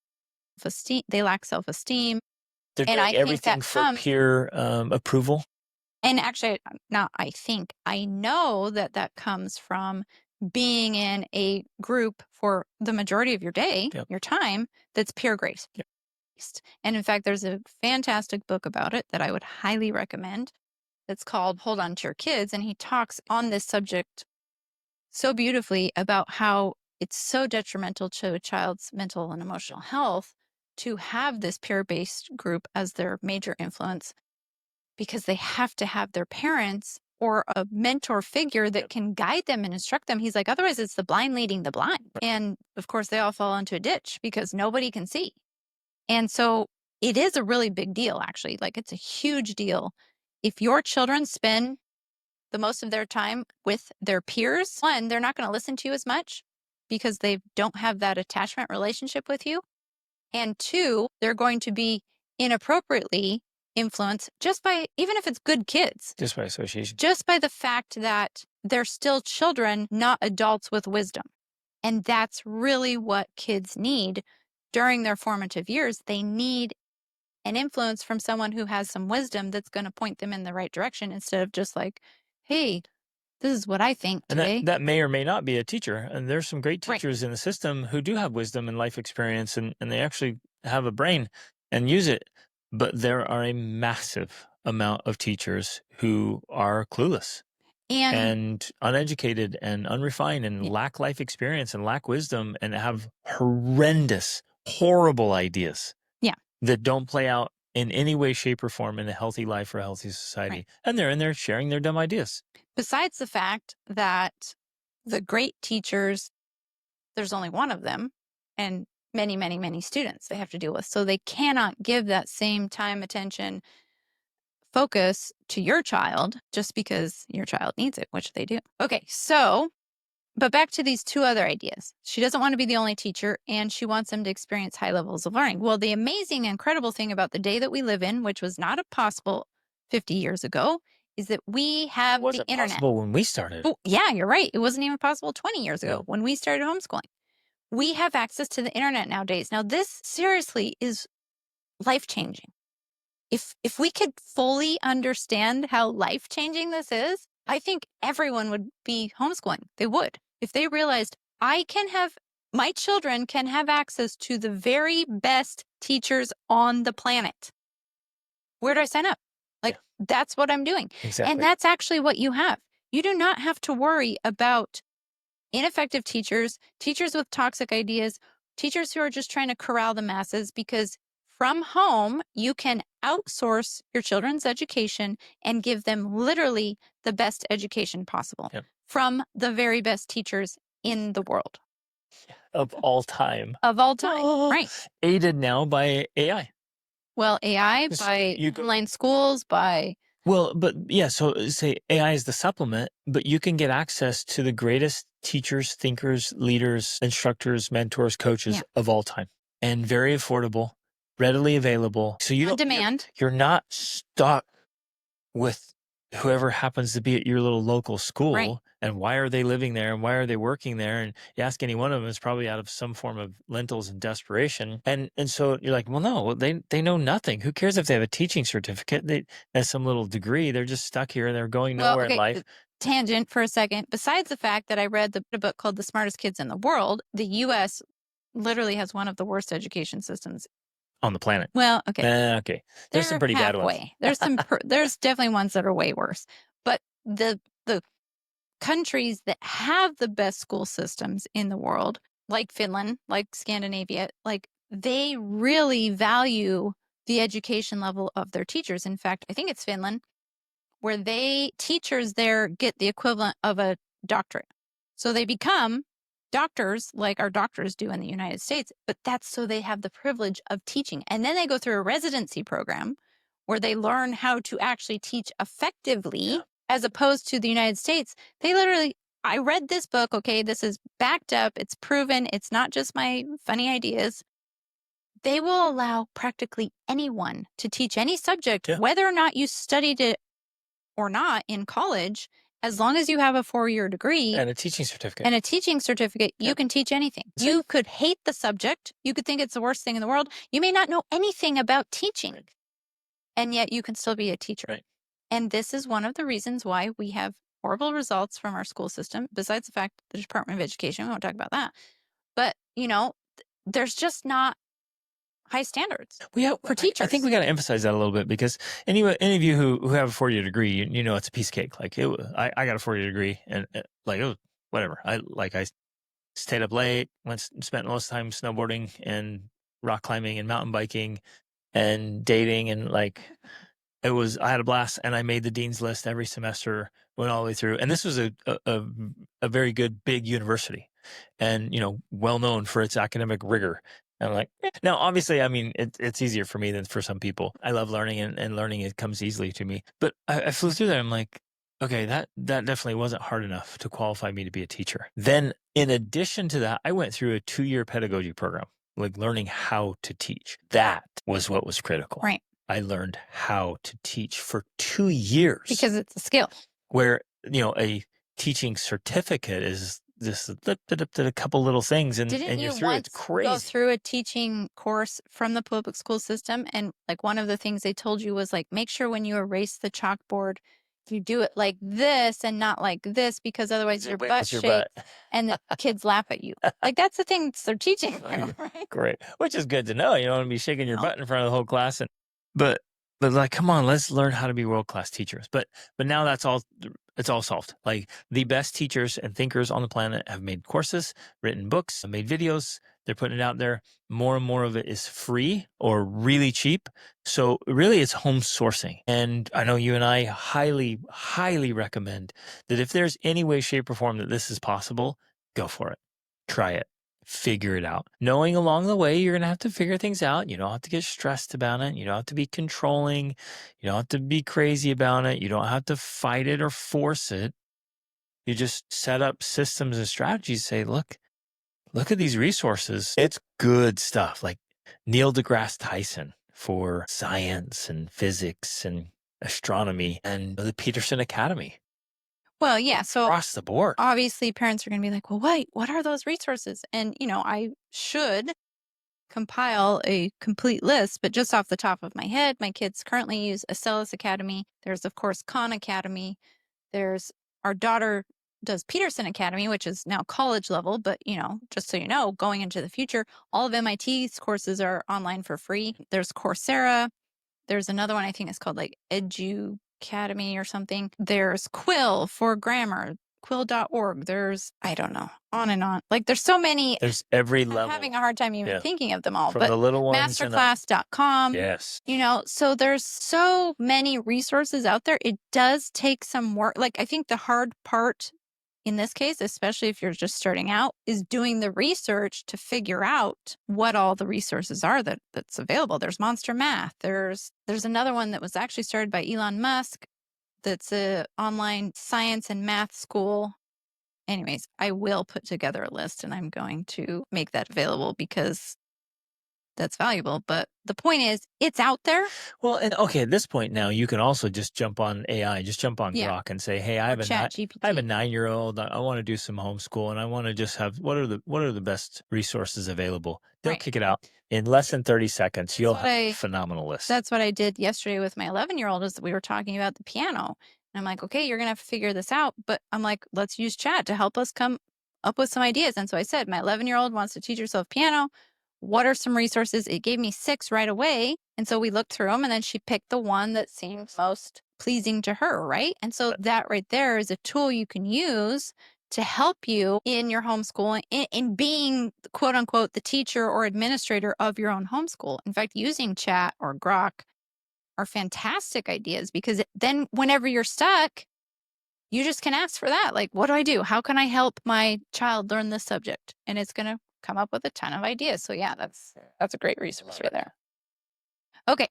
self-esteem. They lack self-esteem. They're and doing I think everything that for comes- peer approval. And actually, not I think, I know that comes from being in a group for the majority of your day, Yep. your time, that's peer based. Yep. And in fact, there's a fantastic book about it that I would highly recommend. It's called Hold On to Your Kids. And he talks on this subject so beautifully about how it's so detrimental to a child's mental and emotional health to have this peer-based group as their major influence, because they have to have their parents or a mentor figure that Yep. can guide them and instruct them. He's like, otherwise it's the blind leading the blind. And of course, they all fall into a ditch because nobody can see. And so it is a really big deal, actually. Like, it's a huge deal. If your children spend the most of their time with their peers, one, they're not going to listen to you as much because they don't have that attachment relationship with you. And two, they're going to be inappropriately influenced just by, even if it's good kids, Just by association. just by the fact that they're still children, not adults with wisdom. And that's really what kids need during their formative years. They need an influence from someone who has some wisdom that's going to point them in the right direction, instead of just like, hey, This is what I think And that today. that may or may not be a teacher. And there's some great Right. teachers in the system who do have wisdom and life experience, and they actually have a brain and use it. But there are a massive amount of teachers who are clueless And and uneducated and unrefined and yeah, lack life experience and lack wisdom and have horrendous, horrible ideas yeah, that don't play out in any way, shape, or form in a healthy life or a healthy right. society. And they're in there sharing their dumb ideas. Besides the fact that the great teachers, there's only one of them, and many, many, many students they have to deal with. So they cannot give that same time, attention, focus to your child just because your child needs it, which they do. Okay, so, but back to these two other ideas. She doesn't want to be the only teacher, and she wants them to experience high levels of learning. Well, the amazing, incredible thing about the day that we live in, which was not possible 50 years ago, is that we It have the wasn't internet. possible when we started. Oh, yeah, you're right. It wasn't even possible 20 years ago No. when we started homeschooling. We have access to the internet nowadays. Now, this seriously is life changing. If we could fully understand how life changing this is, I think everyone would be homeschooling. They would. If they realized my children can have access to the very best teachers on the planet. Where do I sign up? Like, that's what I'm doing. Exactly. And that's actually what you have. You do not have to worry about ineffective teachers, teachers with toxic ideas, teachers who are just trying to corral the masses, because from home, you can outsource your children's education and give them literally the best education possible Yep. from the very best teachers in the world Of all time. of all time. Oh, Right. aided now by AI. Well, AI, 'Cause by you go, online schools, by, well, but yeah, so say AI is the supplement, but you can get access to the greatest teachers, thinkers, leaders, instructors, mentors, coaches yeah, of all time, and very affordable, readily available. So you on don't, demand. you're not stuck with whoever happens to be at your little local Right. school and why are they living there and why are they working there, and you ask any one of them, it's probably out of some form of lentils and desperation, and so you're like, well, no, they know nothing. Who cares if they have a teaching certificate, they have some little degree, they're just stuck here and they're going Well, nowhere in okay, life. tangent for a second. Besides the fact that I read the book called The Smartest Kids in the World, the US literally has one of the worst education systems. On the planet. Well, okay, Okay, there's some they're pretty bad ones. halfway. There's there's definitely ones that are way worse. But the countries that have the best school systems in the world, like Finland, like Scandinavia, like they really value the education level of their teachers. In fact, I think it's Finland where teachers there get the equivalent of a doctorate. So they become doctors like our doctors do in the United States, but that's so they have the privilege of teaching. And then they go through a residency program where they learn how to actually teach effectively, as opposed to the United States. They literally, I read this book, okay, this is backed up, it's proven, it's not just my funny ideas. They will allow practically anyone to teach any subject, Yeah. whether or not you studied it or not in college, as long as you have a 4-year degree And a teaching certificate. and a teaching certificate, you Yep. can teach anything. That's You it. could hate the subject. You could think it's the worst thing in the world. You may not know anything about teaching, Right. and yet you can still be a teacher. Right. And this is one of the reasons why we have horrible results from our school system, besides the fact the Department of Education, we won't talk about that. But, there's just not high standards for I teachers. think we got to emphasize that a little bit, because any of you who have a 4-year degree, you know it's a piece of cake. Like I got a 4-year degree, and like it was whatever. I stayed up late, spent most of the time snowboarding and rock climbing and mountain biking and dating, and like I had a blast, and I made the dean's list every semester, went all the way through. And this was a very good big university, and well known for its academic rigor. And I'm like, now obviously, I mean, it's easier for me than for some people. I love learning, and learning, it comes easily to me. But I flew through there. I'm like, okay, that definitely wasn't hard enough to qualify me to be a teacher. Then in addition to that, I went through a 2-year pedagogy program, like learning how to teach. That was what was critical. Right. I learned how to teach for 2 years. Because it's a skill. Where, a teaching certificate is just a couple little things, and Didn't you're you through. once It's crazy. go through a teaching course from the public school system? And like one of the things they told you was like, make sure when you erase the chalkboard, if you do it like this and not like this, because otherwise your butt Wiggles your butt. shakes and the kids laugh at you. Like that's the thing they're teaching them, right? Great. Which is good to know. You don't want to be shaking your No. butt in front of the whole class. But but like, come on, let's learn how to be world class teachers. But now that's all. It's all solved. Like the best teachers and thinkers on the planet have made courses, written books, made videos. They're putting it out there. More and more of it is free or really cheap. So really, it's home sourcing. And I know you and I highly, highly recommend that if there's any way, shape, or form that this is possible, go for it. Try it. Figure it out. Knowing along the way, you're going to have to figure things out. You don't have to get stressed about it. You don't have to be controlling. You don't have to be crazy about it. You don't have to fight it or force it. You just set up systems and strategies. Say, look at these resources. It's good stuff. Like Neil deGrasse Tyson for science and physics and astronomy, and the Peterson Academy Well, yeah. So across the board. obviously parents are going to be like, well, wait, what are those resources? And, I should compile a complete list, but just off the top of my head, my kids currently use Acellus Academy. There's, of course, Khan Academy. There's our daughter does Peterson Academy, which is now college level, but just so you know, going into the future, all of MIT's courses are online for free. There's Coursera. There's another one I think it's called like Edu Academy or something. There's Quill for grammar, quill.org. There's, I don't know, on and on. Like there's so many. There's every I'm level. having a hard time even Yeah. thinking of them all. From But the little ones and up. masterclass.com. Yes. So there's so many resources out there. It does take some work. Like I think the hard part in this case, especially if you're just starting out, is doing the research to figure out what all the resources are that's available. There's Monster Math. There's another one that was actually started by Elon Musk that's a online science and math school. Anyways, I will put together a list and I'm going to make that available because that's valuable. But the point is, it's out there. Well, and okay, at this point now, you can also just jump on AI, just jump on Yeah. Grok and say, "Hey, I have a Chat I have a GPT. 9-year-old. I want to do some homeschool, and I want to just have what are the best resources available?" They'll Right. kick it out in less than 30 seconds. You'll have a I- phenomenal list. That's what I did yesterday with my 11-year-old is that we were talking about the piano. And I'm like, okay, you're going to have to figure this out. But I'm like, let's use chat to help us come up with some ideas. And so I said, my 11-year-old wants to teach herself piano. What are some resources? It gave me 6 right away. And so we looked through them and then she picked the one that seemed most pleasing to her, right? And so that right there is a tool you can use to help you in your homeschooling, in being quote unquote the teacher or administrator of your own homeschool. In fact, using chat or Grok are fantastic ideas because then whenever you're stuck, you just can ask for that. Like, what do I do? How can I help my child learn this subject? And it's going to come up with a ton of ideas. So yeah, that's a great resource right there. Okay.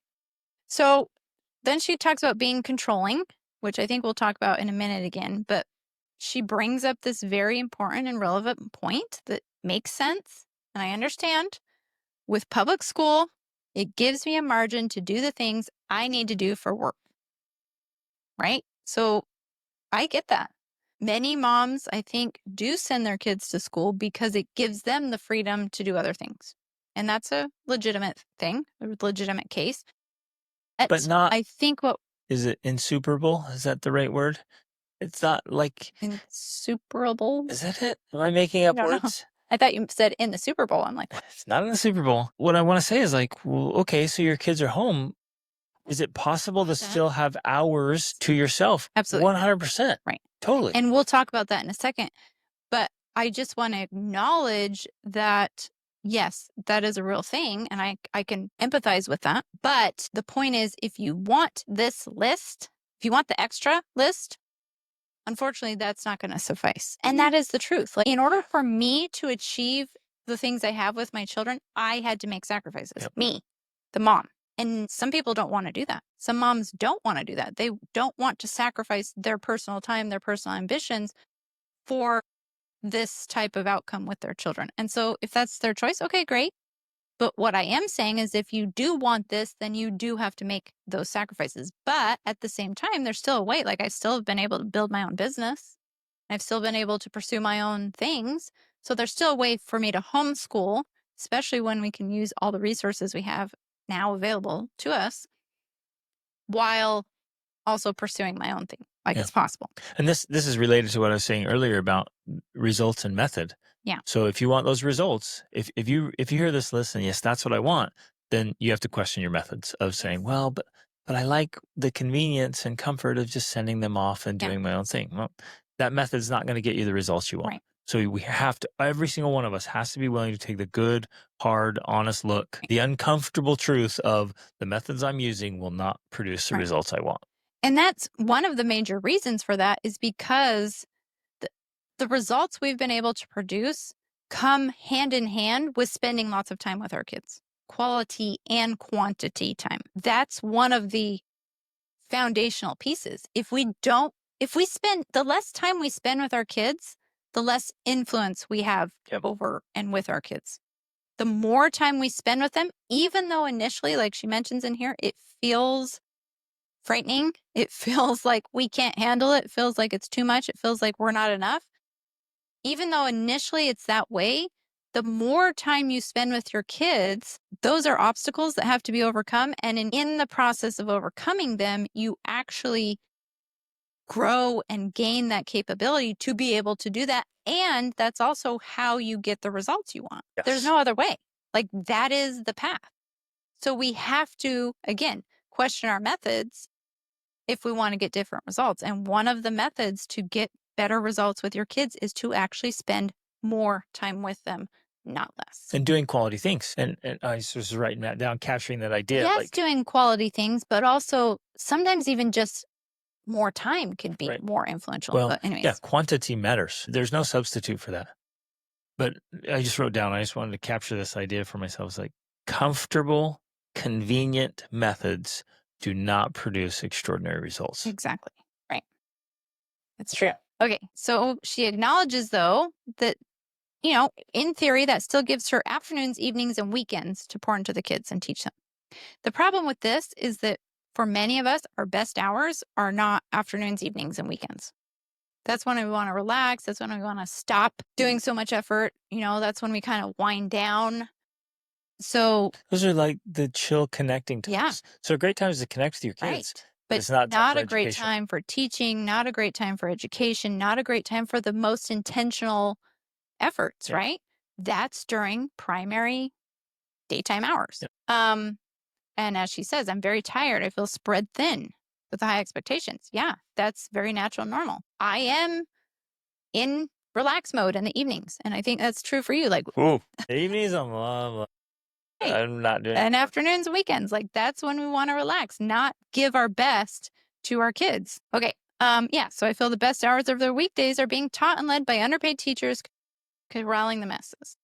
So then she talks about being controlling, which I think we'll talk about in a minute again, but she brings up this very important and relevant point that makes sense. And I understand with public school, it gives me a margin to do the things I need to do for work. Right? So I get that. Many moms, I think, do send their kids to school because it gives them the freedom to do other things. And that's a legitimate thing, a legitimate case. But not, I think what is it insuperable? Is that the right word? It's not like, insuperable. is that it? Am I making up I don't know. words? I thought you said in the Super Bowl. I'm like, what? It's not in the Super Bowl. What I want to say is like, well, okay, so your kids are home. Is it possible to still have hours to yourself? Absolutely. 100%. Right. Totally. And we'll talk about that in a second. But I just want to acknowledge that, yes, that is a real thing. And I can empathize with that. But the point is, if you want this list, if you want the extra list, unfortunately, that's not going to suffice. And that is the truth. Like, in order for me to achieve the things I have with my children, I had to make sacrifices. Yep. Me, the mom. And some people don't want to do that. Some moms don't want to do that. They don't want to sacrifice their personal time, their personal ambitions for this type of outcome with their children. And so if that's their choice, okay, great. But what I am saying is if you do want this, then you do have to make those sacrifices. But at the same time, there's still a way. Like I still have been able to build my own business. I've still been able to pursue my own things. So there's still a way for me to homeschool, especially when we can use all the resources we have now available to us while also pursuing my own thing. Like, Yeah. it's possible. And this is related to what I was saying earlier about results and method. Yeah. So if you want those results, if you hear this list and yes, that's what I want, then you have to question your methods of saying, Yes. well, but I like the convenience and comfort of just sending them off and Yeah. doing my own thing. Well, that method is not going to get you the results you want. Right. So we have to, every single one of us has to be willing to take the good, hard, honest look, the uncomfortable truth of the methods I'm using will not produce the Right. results I want. And that's one of the major reasons for that is because the, the results we've been able to produce come hand in hand with spending lots of time with our kids, quality and quantity time. That's one of the foundational pieces. If we spend the less time we spend with our kids, the less influence we have Yep. over and with our kids. The more time we spend with them, even though initially, like she mentions in here, it feels frightening. It feels like we can't handle it. It feels like it's too much. It feels like we're not enough. Even though initially it's that way, the more time you spend with your kids, those are obstacles that have to be overcome. And in the process of overcoming them, you actually grow and gain that capability to be able to do that. And that's also how you get the results you want. There's Yes. no other way. Like, that is the path. So we have to, again, question our methods if we want to get different results. And one of the methods to get better results with your kids is to actually spend more time with them, not less. And doing quality things. And I was just writing that down, capturing that idea. Yes, Like, doing quality things, but also sometimes even just more time could be right. more influential. Well, But yeah, anyways, quantity matters. There's no substitute for that. But I just wrote down, I just wanted to capture this idea for myself. It's like comfortable, convenient methods do not produce extraordinary results. exactly. Right. It's true. Okay. So she acknowledges, though, that, in theory, that still gives her afternoons, evenings, and weekends to pour into the kids and teach them. The problem with this is that for many of us, our best hours are not afternoons, evenings, and weekends. That's when we want to relax. That's when we want to stop doing so much effort. That's when we kind of wind down. So, Those are like the chill connecting times. yeah, So a great time is to connect with your right. kids. But It's not time not for a great education. time for teaching, not a great time for education, not a great time for the most intentional efforts, Yeah. right? That's during primary daytime hours. Yep. And as she says, I'm very tired. I feel spread thin with the high expectations. Yeah, that's very natural and normal. I am in relax mode in the evenings. And I think that's true for you. Like, Ooh, the evenings, hey, I'm not doing and it. afternoons, weekends, like that's when we want to relax, not give our best to our kids. Okay. Yeah. So I feel the best hours of their weekdays are being taught and led by underpaid teachers corralling the masses.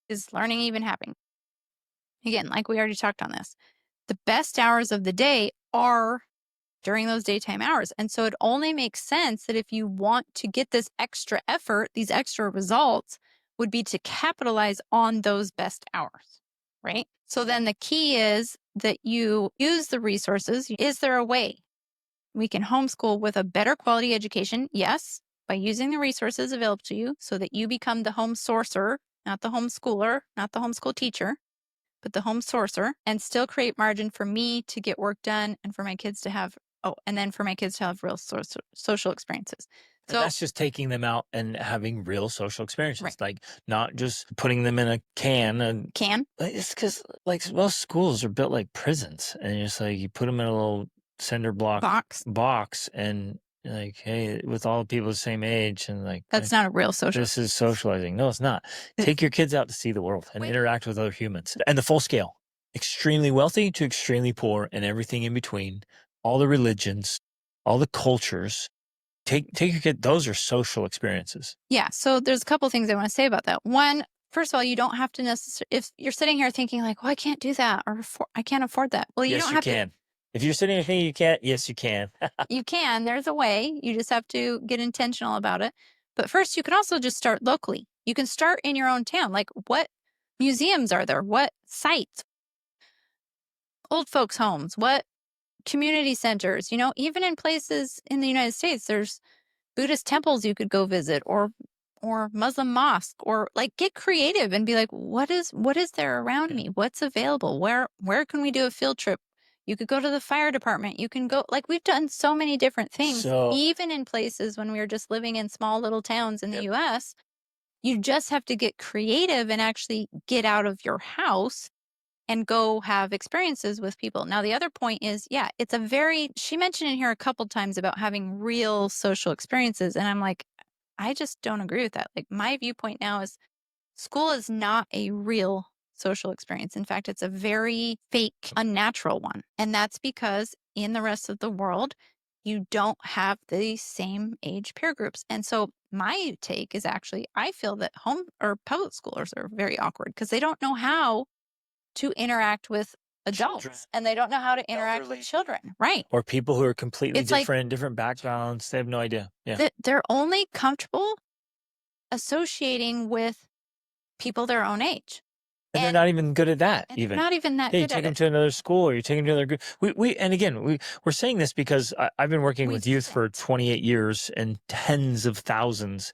Is learning even happening? Again, like we already talked on this, the best hours of the day are during those daytime hours. And so it only makes sense that if you want to get this extra effort, these extra results would be to capitalize on those best hours, right? So then the key is that you use the resources. Is there a way we can homeschool with a better quality education? Yes, by using the resources available to you so that you become the home sourcer, not the homeschooler, not the homeschool teacher, but the home sourcer, and still create margin for me to get work done and for my kids to have, and then for my kids to have real social experiences. And So, that's just taking them out and having real social experiences, right. like not just putting them in a can. And it's because like most schools are built like prisons, and it's like you put them in a little cinder block box. and like, hey, with all the people the same age, and like That's not a real social. this is socializing. No, it's not. Take your kids out to see the world and interact with other humans, and the full scale, extremely wealthy to extremely poor, and everything in between, all the religions, all the cultures. Take your kid. Those are social experiences. Yeah. So there's a couple things I want to say about that. One, first of all, you don't have to necessarily, if you're sitting here thinking like, well, I can't do that or I can't afford that. Well, you Yes, don't you have can. If you're sitting here thinking you can't, yes, you can. you can. There's a way. You just have to get intentional about it. But first, you can also just start locally. You can start in your own town. Like, what museums are there? What sites? Old folks' homes? What community centers? Even in places in the United States, there's Buddhist temples you could go visit, or Muslim mosque, or like get creative and be like, what is there around me? What's available? Where can we do a field trip? You could go to the fire department. You can go, like, we've done so many different things, So, even in places when we were just living in small little towns in the yep. US. You just have to get creative and actually get out of your house and go have experiences with people. Now, the other point is, yeah, it's a very, she mentioned in here a couple times about having real social experiences. And I'm like, I just don't agree with that. Like, my viewpoint now is school is not a real social experience. In fact, it's a very fake, unnatural one. And that's because in the rest of the world, you don't have the same age peer groups. And so my take is actually, I feel that home or public schoolers are very awkward because they don't know how to interact with adults Children, and they don't know how to interact with elderly, children. Right. or people who are completely It's like different, different backgrounds. They have no idea. Yeah. they're only comfortable associating with people their own age. And they're And not even good at that, and they're even. not even that Yeah, you good take at them it. to another school, or you take them to another group. And again, we're saying this because I've been working We with youth for can't. 28 years and tens of thousands.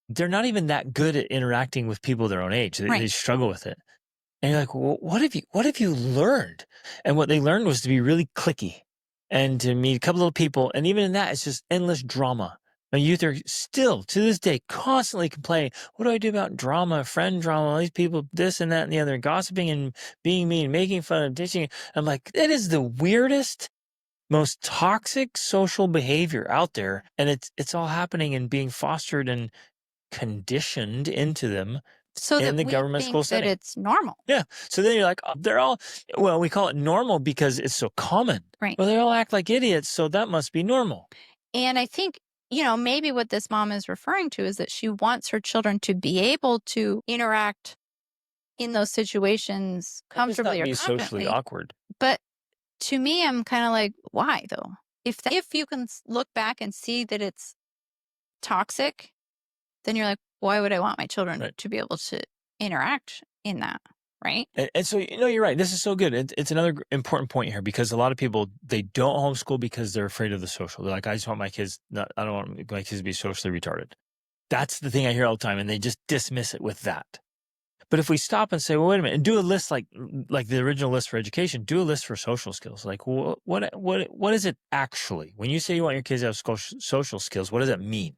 They're not even that good at interacting with people their own age. They Right. struggle with it. And you're like, well, what have you learned? And what they learned was to be really cliquey and to meet a couple of people. And even in that, it's just endless drama. And youth are still, to this day, constantly complaining, what do I do about drama, friend drama, all these people, this and that and the other, gossiping and being mean, making fun of, ditching. I'm like, that is the weirdest, most toxic social behavior out there. And it's all happening and being fostered and conditioned into them So in that the we government school think that setting. it's normal. Yeah. So then you're like, oh, they're all, well, we call it normal because it's so common. Right. Well, they all act like idiots, so that must be normal. And I think, maybe what this mom is referring to is that she wants her children to be able to interact in those situations And just comfortably not or be socially confidently. awkward. But to me, I'm kind of like, why though? If you can look back and see that it's toxic, then you're like, why would I want my children Right. to be able to interact in that? Right. And so, you're right. This is so good. It's another important point here because a lot of people, they don't homeschool because they're afraid of the social. They're like, I just want my kids, I don't want my kids to be socially retarded. That's the thing I hear all the time. And they just dismiss it with that. But if we stop and say, well, wait a minute, and do a list like the original list for education, do a list for social skills. Like, what is it actually? When you say you want your kids to have social skills, what does that mean?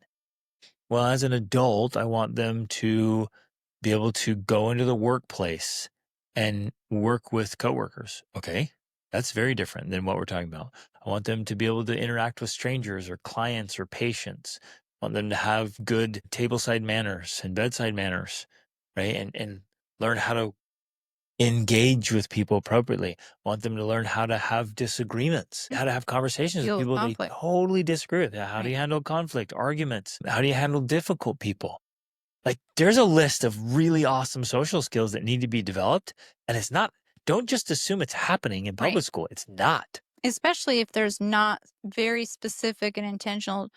Well, as an adult, I want them to be able to go into the workplace and work with coworkers. Okay. That's very different than what we're talking about. I want them to be able to interact with strangers or clients or patients. I want them to have good tableside manners and bedside manners, right? And learn how to engage with people appropriately. I want them to learn how to have disagreements, how to have conversations with Deal with people they conflict. totally disagree with. How do you Right. handle conflict, arguments? How do you handle difficult people? Like, there's a list of really awesome social skills that need to be developed. And it's not, don't just assume it's happening in Right. public school. It's not. Especially if there's not very specific and intentional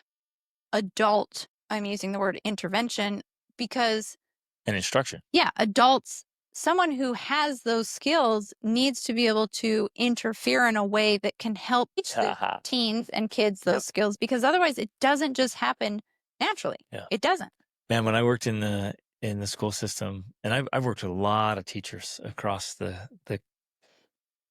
adult, I'm using the word intervention because, An instruction. yeah, adults, someone who has those skills needs to be able to interfere in a way that can help teach the teens and kids those skills because otherwise it doesn't just happen naturally. Yeah. It doesn't. Man, when I worked in the school system, and I've worked with a lot of teachers across the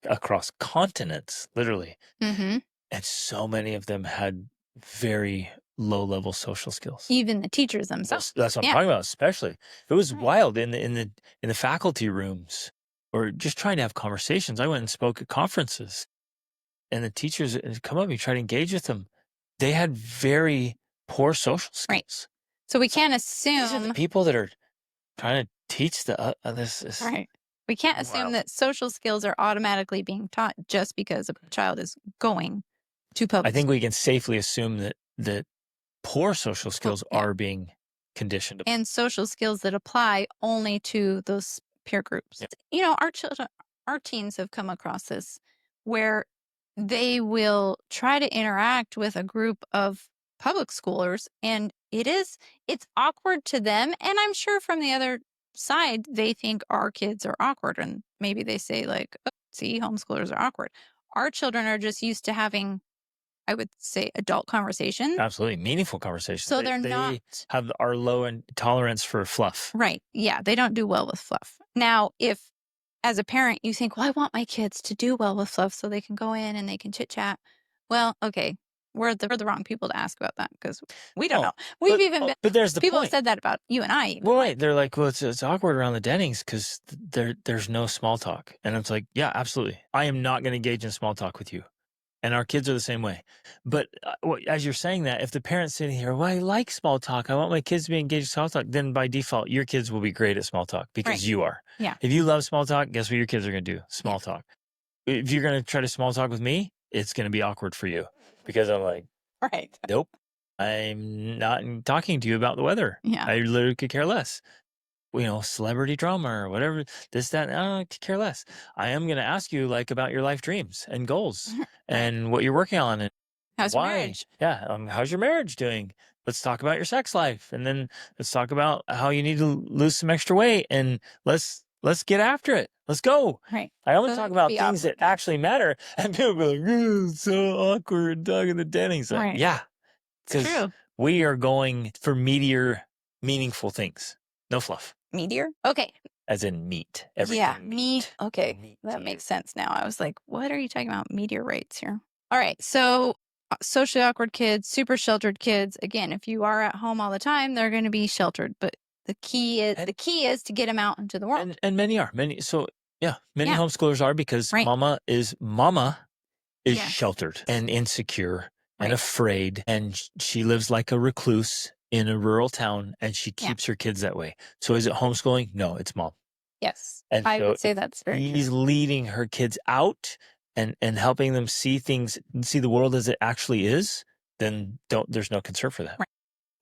across continents, literally, Mm-hmm. and so many of them had very low level social skills. Even the teachers themselves. That's what I'm Yeah. talking about. Especially, it was Right. wild in the faculty rooms, or just trying to have conversations. I went and spoke at conferences, and the teachers come up and try to engage with them. They had very poor social Right. skills. So we can't These are the assume. people that are trying to teach this. Right. We can't assume Wild. that social skills are automatically being taught just because a child is going to I public think we can safely assume that poor social school. skills Yeah. are being conditioned. And social skills that apply only to those peer groups. Yeah. Our children, our teens have come across this where they will try to interact with a group of public schoolers and it's awkward to them. And I'm sure from the other side, they think our kids are awkward. And maybe they say, like, oh, see, homeschoolers are awkward. Our children are just used to having, I would say, adult conversations. Absolutely meaningful conversations. So they're they not have our low tolerance for fluff. right. Yeah, they don't do well with fluff. Now, if as a parent, you think, well, I want my kids to do well with fluff so they can go in and they can chit chat. Well, okay, we're the wrong people to ask about that because we don't Oh, know. We've even been, but there's the people have point. said that about you and I, even Well, like, right. They're like, well, it's awkward around the Dennings because there's no small talk. And it's like, yeah, absolutely. I am not going to engage in small talk with you. And our kids are the same way. But as you're saying that, if the parent's sitting here, well, I like small talk. I want my kids to be engaged in small talk. Then by default, your kids will be great at small talk right. because you are. Yeah. If you love small talk, guess what your kids are going to do? Yeah. Small talk. If you're going to try to small talk with me, it's going to be awkward for you because I'm like, Right. nope, I'm not talking to you about the weather. Yeah. I literally could care less. Celebrity drama or whatever, this, that, I don't care less. I am going to ask you like about your life dreams and goals Right. and what you're working on and How's your why. marriage? Yeah. How's your marriage doing? Let's talk about your sex life. And then let's talk about how you need to lose some extra weight and let's get after it. Let's go. Right. I only So talk that would about be things that awkward. actually matter. And people be like, it's so awkward talking to Dennings. Like, Right. yeah, It's because true. we are going for meaningful things. No fluff. Meteor? Okay. As in meat. Yeah. Everything meat. Okay. Meat That to you. makes sense now. I was like, what are you talking about? Meteorites here. All right. So socially awkward kids, super sheltered kids. Again, if you are at home all the time, they're going to be sheltered. But the key is to get them out into the world. And many are. Many many Yeah. homeschoolers are because Right. mama is Yes. sheltered and insecure and Right. afraid and she lives like a recluse in a rural town and she Yeah. keeps her kids that way. So is it homeschooling? No, it's mom. Yes. And I so would say if that's very he's true. leading her kids out and helping them see the world as it actually is, then there's no concern for that. Right.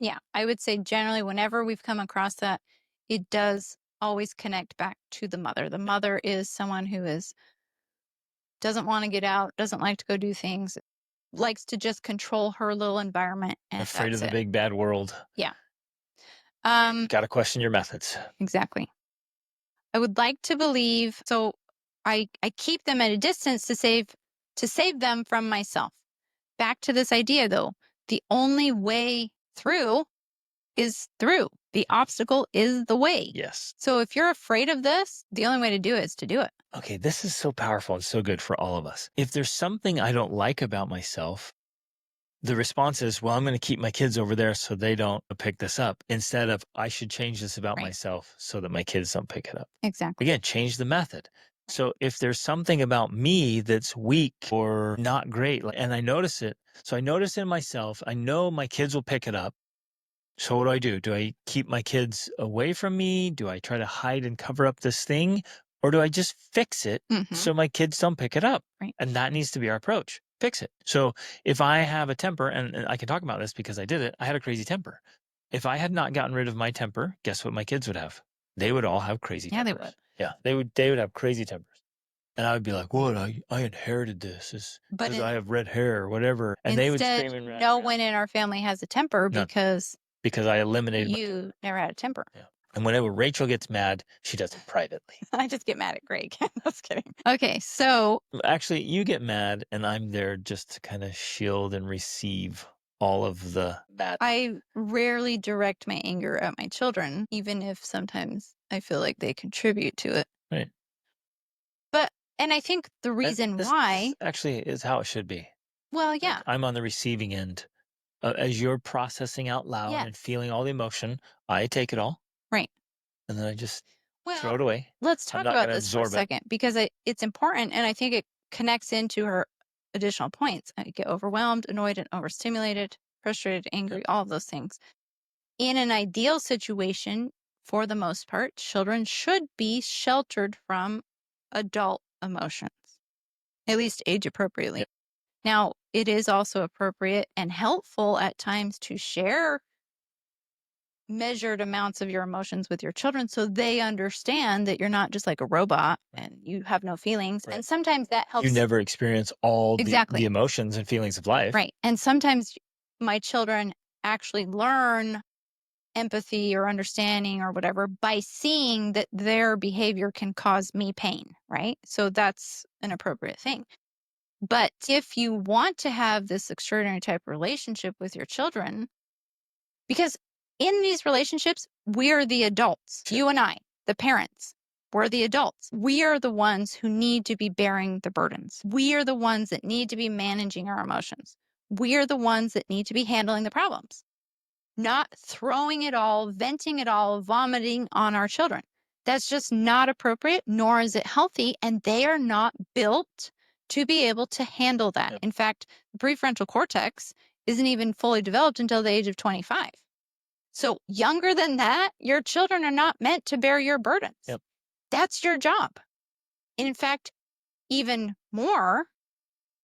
Yeah. I would say generally, whenever we've come across that, it does always connect back to the mother. The mother is someone who doesn't want to get out, doesn't like to go do things, likes to just control her little environment, and Afraid of that's the it. big bad world. Yeah. Got to question your methods. Exactly. I would like to believe, so I keep them at a distance to save them from myself. Back to this idea though, the only way through is through. The obstacle is the way. Yes. So if you're afraid of this, the only way to do it is to do it. Okay, this is so powerful and so good for all of us. If there's something I don't like about myself, the response is, well, I'm going to keep my kids over there so they don't pick this up, instead of I should change this about Right. myself so that my kids don't pick it up. Exactly. Again, change the method. So if there's something about me that's weak or not great, and I notice it, so I notice in myself, I know my kids will pick it up. So what do? Do I keep my kids away from me? Do I try to hide and cover up this thing? Or do I just fix it so my kids don't pick it up? Right. And that needs to be our approach. Fix it. So if I have a temper, and I can talk about this because I did it, I had a crazy temper. If I had not gotten rid of my temper, guess what my kids would have? They would all have crazy Yeah, tempers. they would. Yeah, they would have crazy tempers. And I would be like, what? I inherited this But because I have red hair or whatever. And they would instead, scream and run no around. one in our family has a temper None. because I eliminated my temper. you never had a temper. Yeah. And whenever Rachel gets mad, she does it privately. I just get mad at Greg. Just kidding. Okay, so Actually, you get mad, and I'm there just to kind of shield and receive all of the bad. I rarely direct my anger at my children, even if sometimes I feel like they contribute to it. Right. And I think the reason why, this actually is how it should be. well, Like, yeah, I'm on the receiving end. As you're processing out loud and yes, feeling all the emotion, I take it all, right. and then I just throw Well, it away. let's I'm talk not about going to this for a absorb it. second because it's important, and I think it connects into her additional points. I get overwhelmed, annoyed, and overstimulated, frustrated, angry, all of those things. In an ideal situation, for the most part, children should be sheltered from adult emotions, at least age appropriately. Yep. Now, it is also appropriate and helpful at times to share measured amounts of your emotions with your children so they understand that you're not just like a robot and you have no feelings. Right. And sometimes that helps. You never experience all Exactly. the emotions and feelings of life. Right. And sometimes my children actually learn empathy or understanding or whatever by seeing that their behavior can cause me pain, right? So that's an appropriate thing. But if you want to have this extraordinary type of relationship with your children, because in these relationships, we're the adults, you and I, the parents. We're the adults. We are the ones who need to be bearing the burdens. We are the ones that need to be managing our emotions. We are the ones that need to be handling the problems, not throwing it all, venting it all, vomiting on our children. That's just not appropriate, nor is it healthy. And they are not built to be able to handle that. Yep. In fact, the prefrontal cortex isn't even fully developed until the age of 25. So younger than that, your children are not meant to bear your burdens. Yep. That's your job. In fact, even more,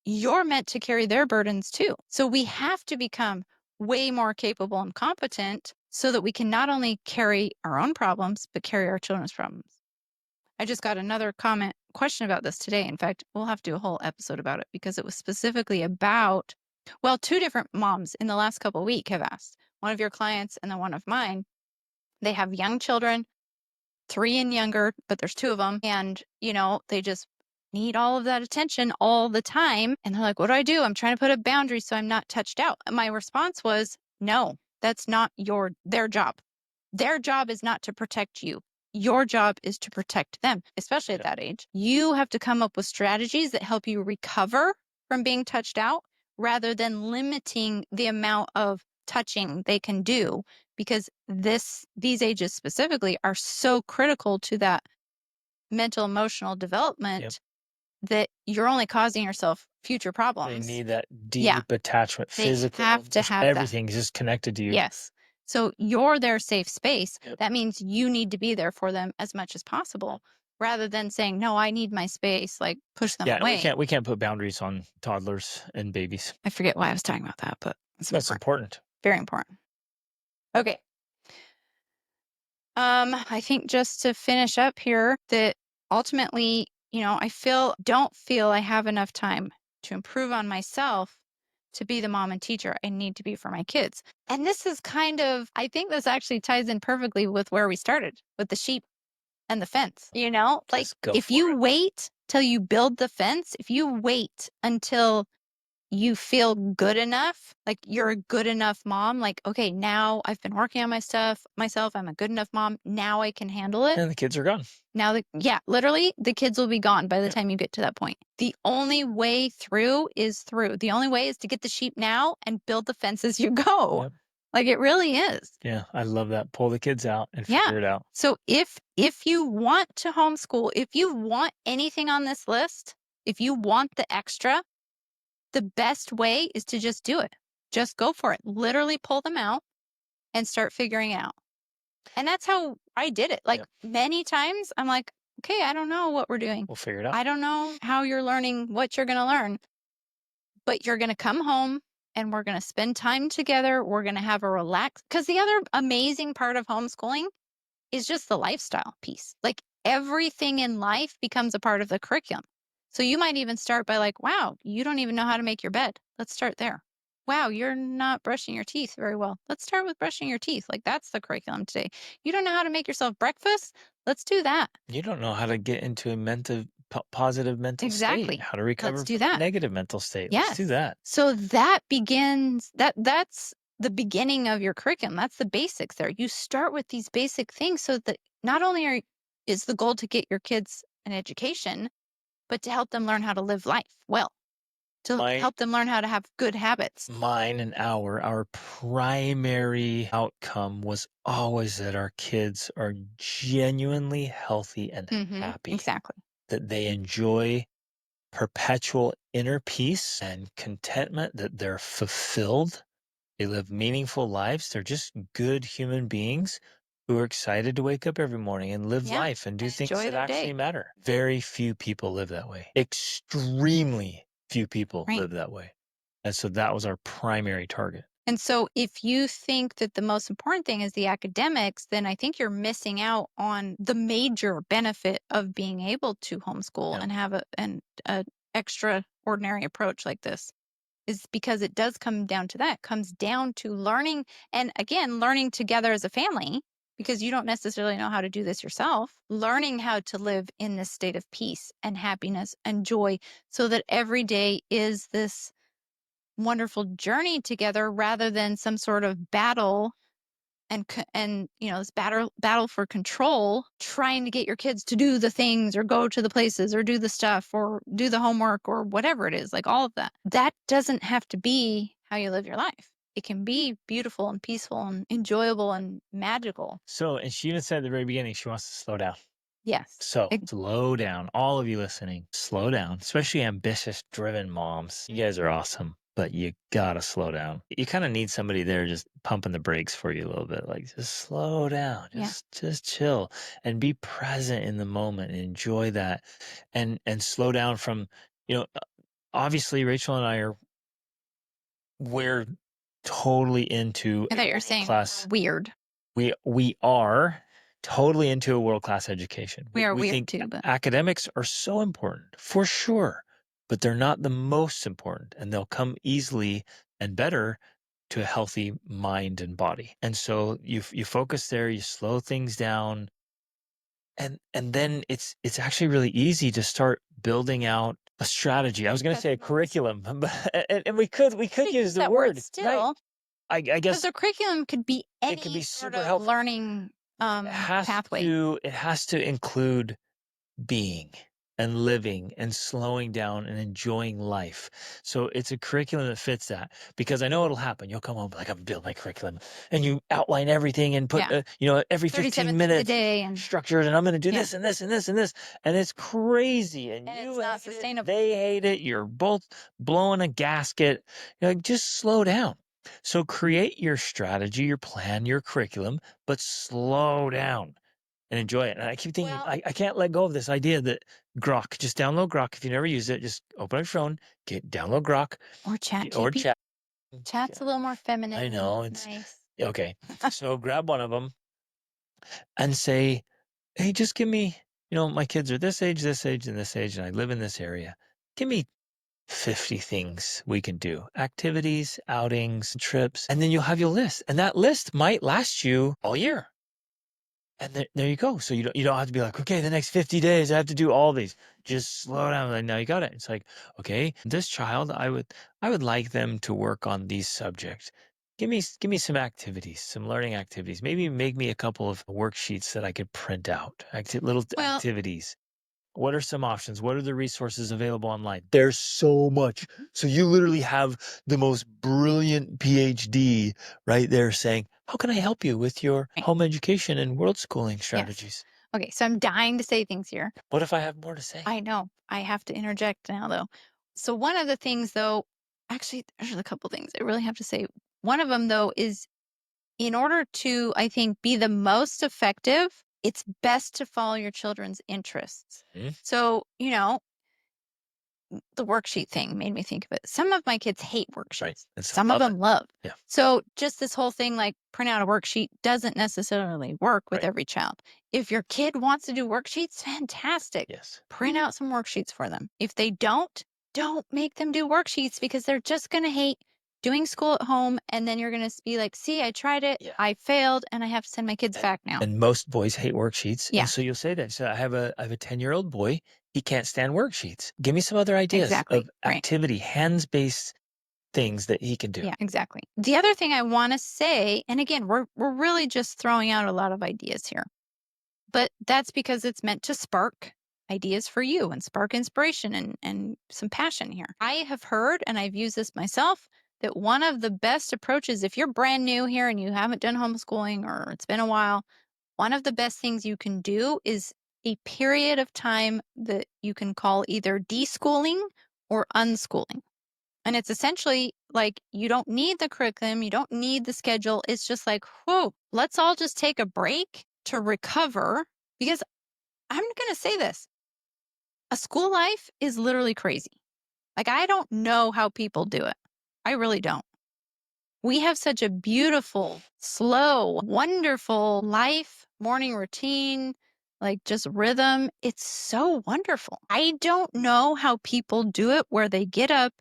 you're meant to carry their burdens too. So we have to become way more capable and competent so that we can not only carry our own problems, but carry our children's problems. I just got another question about this today. In fact, we'll have to do a whole episode about it because it was specifically about, well, two different moms in the last couple of weeks have asked. One of your clients and then one of mine. They have young children, 3 and younger, but there's 2 of them. And, they just need all of that attention all the time. And they're like, what do I do? I'm trying to put a boundary so I'm not touched out. And my response was, no, that's not their job. Their job is not to protect you. Your job is to protect them, especially at that age. You have to come up with strategies that help you recover from being touched out rather than limiting the amount of touching they can do, because these ages specifically are so critical to that mental emotional development. Yep. That you're only causing yourself future They problems. need that deep attachment, They physical. have to have that. Everything's just connected to you. Yes. So you're their safe space. Yep. That means you need to be there for them as much as possible, rather than saying, no, I need my space, like push them away. We can't put boundaries on toddlers and babies. I forget why I was talking about that, but That's important. Very important. Okay. I think just to finish up here, that ultimately, I don't feel I have enough time to improve on myself to be the mom and teacher I need to be for my kids. And this is I think this actually ties in perfectly with where we started with the sheep and the fence. Like if you wait till you build the fence, if you wait until you feel good enough, like you're a good enough mom, like, okay, now I've been working on my stuff myself, I'm a good enough mom, now I can handle it. And the kids are gone. Now, literally, the kids will be gone by the time you get to that point. The only way through is through. The only way is to get the sheep now and build the fence as you go. Yep. Like it really is. Yeah, I love that. Pull the kids out and figure it out. So if you want to homeschool, if you want anything on this list, if you want the extra, the best way is to just do it. Just go for it. Literally pull them out and start figuring out. And that's how I did it. Like many times I'm like, okay, I don't know what we're doing. We'll figure it out. I don't know how you're learning, what you're going to learn, but you're going to come home and we're going to spend time together. We're going to have a relax. Because the other amazing part of homeschooling is just the lifestyle piece. Like everything in life becomes a part of the curriculum. So you might even start by like, wow, you don't even know how to make your bed. Let's start there. Wow, you're not brushing your teeth very well. Let's start with brushing your teeth. Like that's the curriculum today. You don't know how to make yourself breakfast? Let's do that. You don't know how to get into a positive mental state. How to recover from a negative mental state. Yes. Let's do that. So that begins, that's the beginning of your curriculum. That's the basics there. You start with these basic things so that not only is the goal to get your kids an education, but to help them learn how to live life well, to help them learn how to have good habits. Mine and our primary outcome was always that our kids are genuinely healthy and happy. Exactly. That they enjoy perpetual inner peace and contentment, that they're fulfilled. They live meaningful lives. They're just good human beings who are excited to wake up every morning and live life and do things that actually matter. Very few people live that way. Extremely few people live that way. And so that was our primary target. And so if you think that the most important thing is the academics, then I think you're missing out on the major benefit of being able to homeschool and have an extraordinary approach like this. Is because it does come down to that. It comes down to learning, and again, learning together as a family, because you don't necessarily know how to do this yourself. Learning how to live in this state of peace and happiness and joy so that every day is this wonderful journey together rather than some sort of battle and this battle for control, trying to get your kids to do the things or go to the places or do the stuff or do the homework or whatever it is, like all of that. That doesn't have to be how you live your life. It can be beautiful and peaceful and enjoyable and magical. So, and she even said at the very beginning, she wants to slow down. Yes. So slow down. All of you listening, slow down, especially ambitious, driven moms. You guys are awesome, but you gotta slow down. You kind of need somebody there just pumping the brakes for you a little bit. Like, just slow down, Yeah. just chill and be present in the moment and enjoy that, and slow down from, obviously Rachel and I we're totally into I a thought you were world saying class. weird. We are totally into a world class education. We are We weird think too, but academics are so important for sure, but they're not the most important, and they'll come easily and better to a healthy mind and body. And so you focus there, you slow things down, and then it's actually really easy to start building out a strategy. I was going to say a curriculum, but and we could use the that word word, right? still, I because guess the curriculum could be it could any be sort super of helpful. learning pathway. It has to include being and living and slowing down and enjoying life. So it's a curriculum that fits that, because I know it'll happen. You'll come home like, I'm building my curriculum, and you outline everything and put, Yeah. every 37 15 things a minutes day, and structured, and I'm going to do yeah, this and this and this and this. And it's crazy. And and you it's not hate it. sustainable. They hate it. You're both blowing a gasket. You're like, just slow down. So create your strategy, your plan, your curriculum, but slow down and enjoy it. And I keep thinking, Well, I can't let go of this idea that Grok, just download Grok. If you never use it, just open your phone, download Grok or chat or GPT. chat. Chat's a little more feminine I and know it's nice. okay. So grab one of them and say, hey, just give me, my kids are this age, and this age, and I live in this area. Give me 50 things we can do, activities, outings, trips, and then you'll have your list. And that list might last you all year. And there you go. So you don't have to be like, okay, the next 50 days I have to do all these. Just slow down. And now you got it. It's like, okay, this child, I would like them to work on these subjects. Give me some activities, some learning activities. Maybe make me a couple of worksheets that I could print out. Little Well, activities. What are some options? What are the resources available online? There's so much. So you literally have the most brilliant PhD right there saying, how can I help you with your right. home education and world schooling Yes. strategies? Okay, so I'm dying to say things here. What if I have more to say? I know. I have to interject now, though. So one of the things, though, actually, there's a couple things I really have to say. One of them, though, is in order to, I think, be the most effective, it's best to follow your children's interests. Hmm? So, the worksheet thing made me think of it. Some of my kids hate Right. worksheets. And some Some of love it. them love. Yeah. So just this whole thing, like print out a worksheet, doesn't necessarily work with Right. every child. If your kid wants to do worksheets, fantastic. Yes. Print out some worksheets for them. If they don't make them do worksheets, because they're just going to hate doing school at home. And then you're going to be like, see, I tried it. Yeah. I failed and I have to send my kids back now. And most boys hate worksheets. Yeah. And so you'll say that. So I have a 10-year-old boy. He can't stand worksheets. Give me some other ideas Exactly. of Right. activity, hands-based things that he can do. Yeah, exactly. The other thing I want to say, and again, we're really just throwing out a lot of ideas here, but that's because it's meant to spark ideas for you and spark inspiration and some passion here. I have heard, and I've used this myself, that one of the best approaches, if you're brand new here and you haven't done homeschooling or it's been a while, one of the best things you can do is a period of time that you can call either deschooling or unschooling. And it's essentially like you don't need the curriculum, you don't need the schedule. It's just like, whoa, let's all just take a break to recover. Because I'm going to say this, a school life is literally crazy. Like, I don't know how people do it. I really don't. We have such a beautiful, slow, wonderful life, morning routine, like just rhythm. It's so wonderful. I don't know how people do it where they get up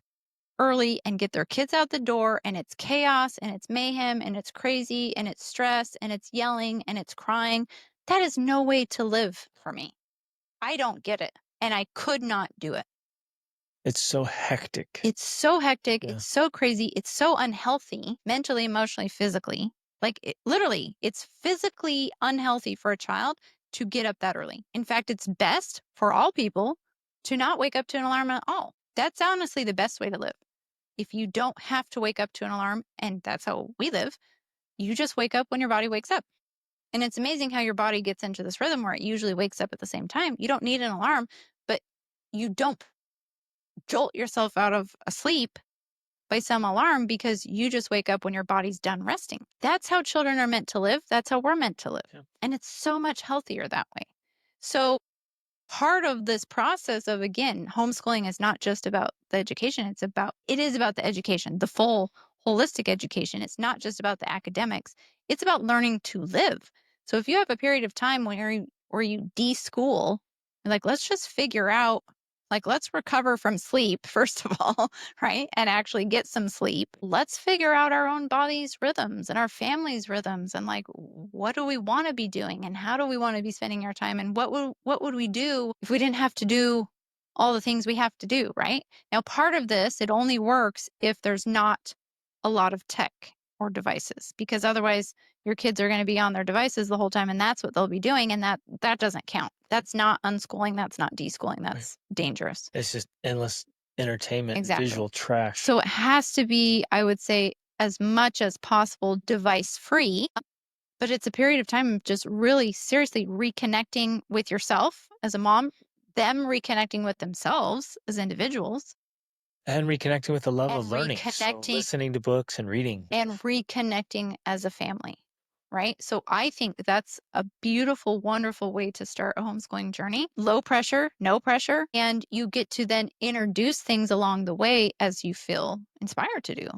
early and get their kids out the door and it's chaos and it's mayhem and it's crazy and it's stress and it's yelling and it's crying. That is no way to live for me. I don't get it. And I could not do it. It's so hectic. It's so hectic. Yeah. It's so crazy. It's so unhealthy, mentally, emotionally, physically. Like, literally, it's physically unhealthy for a child to get up that early. In fact, it's best for all people to not wake up to an alarm at all. That's honestly the best way to live. If you don't have to wake up to an alarm, and that's how we live, you just wake up when your body wakes up. And it's amazing how your body gets into this rhythm where it usually wakes up at the same time. You don't need an alarm, but you don't jolt yourself out of a sleep by some alarm because you just wake up when your body's done resting. That's how children are meant to live. That's how we're meant to live. Yeah. And it's so much healthier that way. So, part of this process of, again, homeschooling is not just about the education, it is about the education, the full holistic education. It's not just about the academics. It's about learning to live. So if you have a period of time where you de-school, like, let's just figure out, like, let's recover from sleep first of all, right? And actually get some sleep. Let's figure out our own body's rhythms and our family's rhythms, and, like, what do we want to be doing and how do we want to be spending our time, and what would we do if we didn't have to do all the things we have to do, right? Now, part of this, it only works if there's not a lot of tech or devices, because otherwise your kids are going to be on their devices the whole time, and that's what they'll be doing, and that doesn't count. That's not unschooling, that's not deschooling, Right. that's dangerous. It's just endless entertainment, Exactly. visual trash. So it has to be, I would say, as much as possible device free, but it's a period of time of just really seriously reconnecting with yourself as a mom, them reconnecting with themselves as individuals, And reconnecting with the love and of learning. So reconnecting listening to books and reading. and reconnecting as a family, right? So I think that's a beautiful, wonderful way to start a homeschooling journey. Low pressure, no pressure. And you get to then introduce things along the way as you feel inspired to do,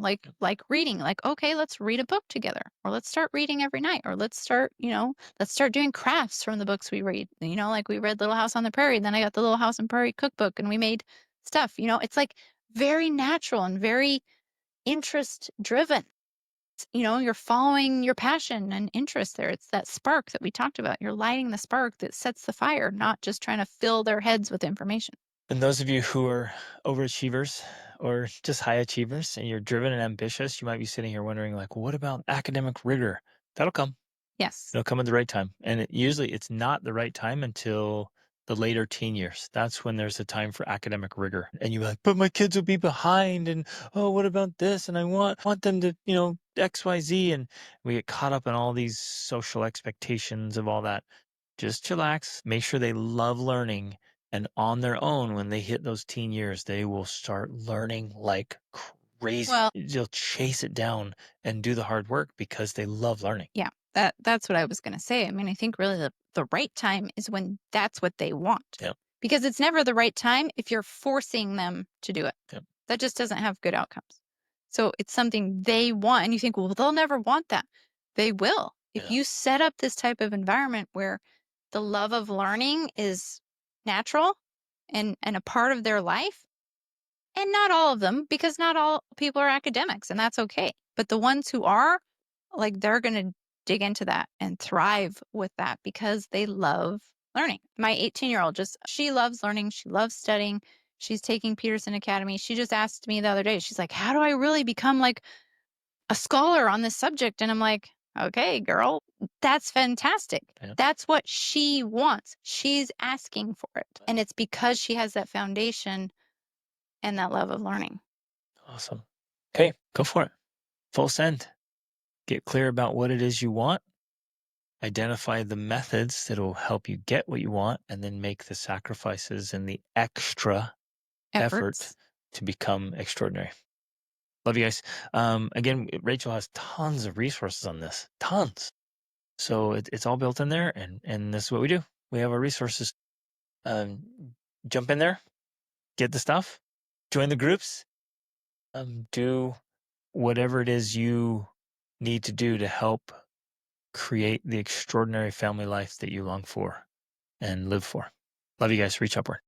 like reading, like, okay, let's read a book together, or let's start reading every night, or let's start doing crafts from the books we read. Like, we read Little House on the Prairie, then I got the Little House on Prairie cookbook and we made stuff. It's like very natural and very interest driven. You're following your passion and interest there. It's that spark that we talked about. You're lighting the spark that sets the fire, not just trying to fill their heads with information. And those of you who are overachievers or just high achievers and you're driven and ambitious, you might be sitting here wondering, like, what about academic rigor? That'll come. Yes. It'll come at the right time. And usually it's not the right time until the later teen years. That's when there's a time for academic rigor. And you're like, but my kids will be behind. And oh, what about this? And I want them to, XYZ. And we get caught up in all these social expectations of all that. Just chillax, make sure they love learning. And on their own, when they hit those teen years, they will start learning like crazy. Well, They'll chase it down and do the hard work because they love learning. yeah, that's what I was going to say. I mean, I think really the right time is when that's what they want. Yep. Because it's never the right time if you're forcing them to do it. Yep. That just doesn't have good outcomes. So it's something they want. And you think, well, they'll never want that. They will. If Yeah. you set up this type of environment where the love of learning is natural and a part of their life, and not all of them, because not all people are academics, and that's okay. But the ones who are, like, they're going to dig into that and thrive with that because they love learning. My 18-year-old she loves learning. She loves studying. She's taking Peterson Academy. She just asked me the other day, she's like, how do I really become like a scholar on this subject? And I'm like, okay, girl, that's fantastic. Yeah. That's what she wants. She's asking for it. And it's because she has that foundation and that love of learning. Awesome. Okay, go for it. Full send. Get clear about what it is you want. Identify the methods that will help you get what you want, and then make the sacrifices and the extra Efforts. effort to become extraordinary. Love you guys. Again, Rachel has tons of resources on this. Tons. So it's all built in there, and this is what we do. We have our resources. Um, jump in there, get the stuff, join the groups, do whatever it is you need to do to help create the extraordinary family life that you long for and live for. Love you guys. Reach upward.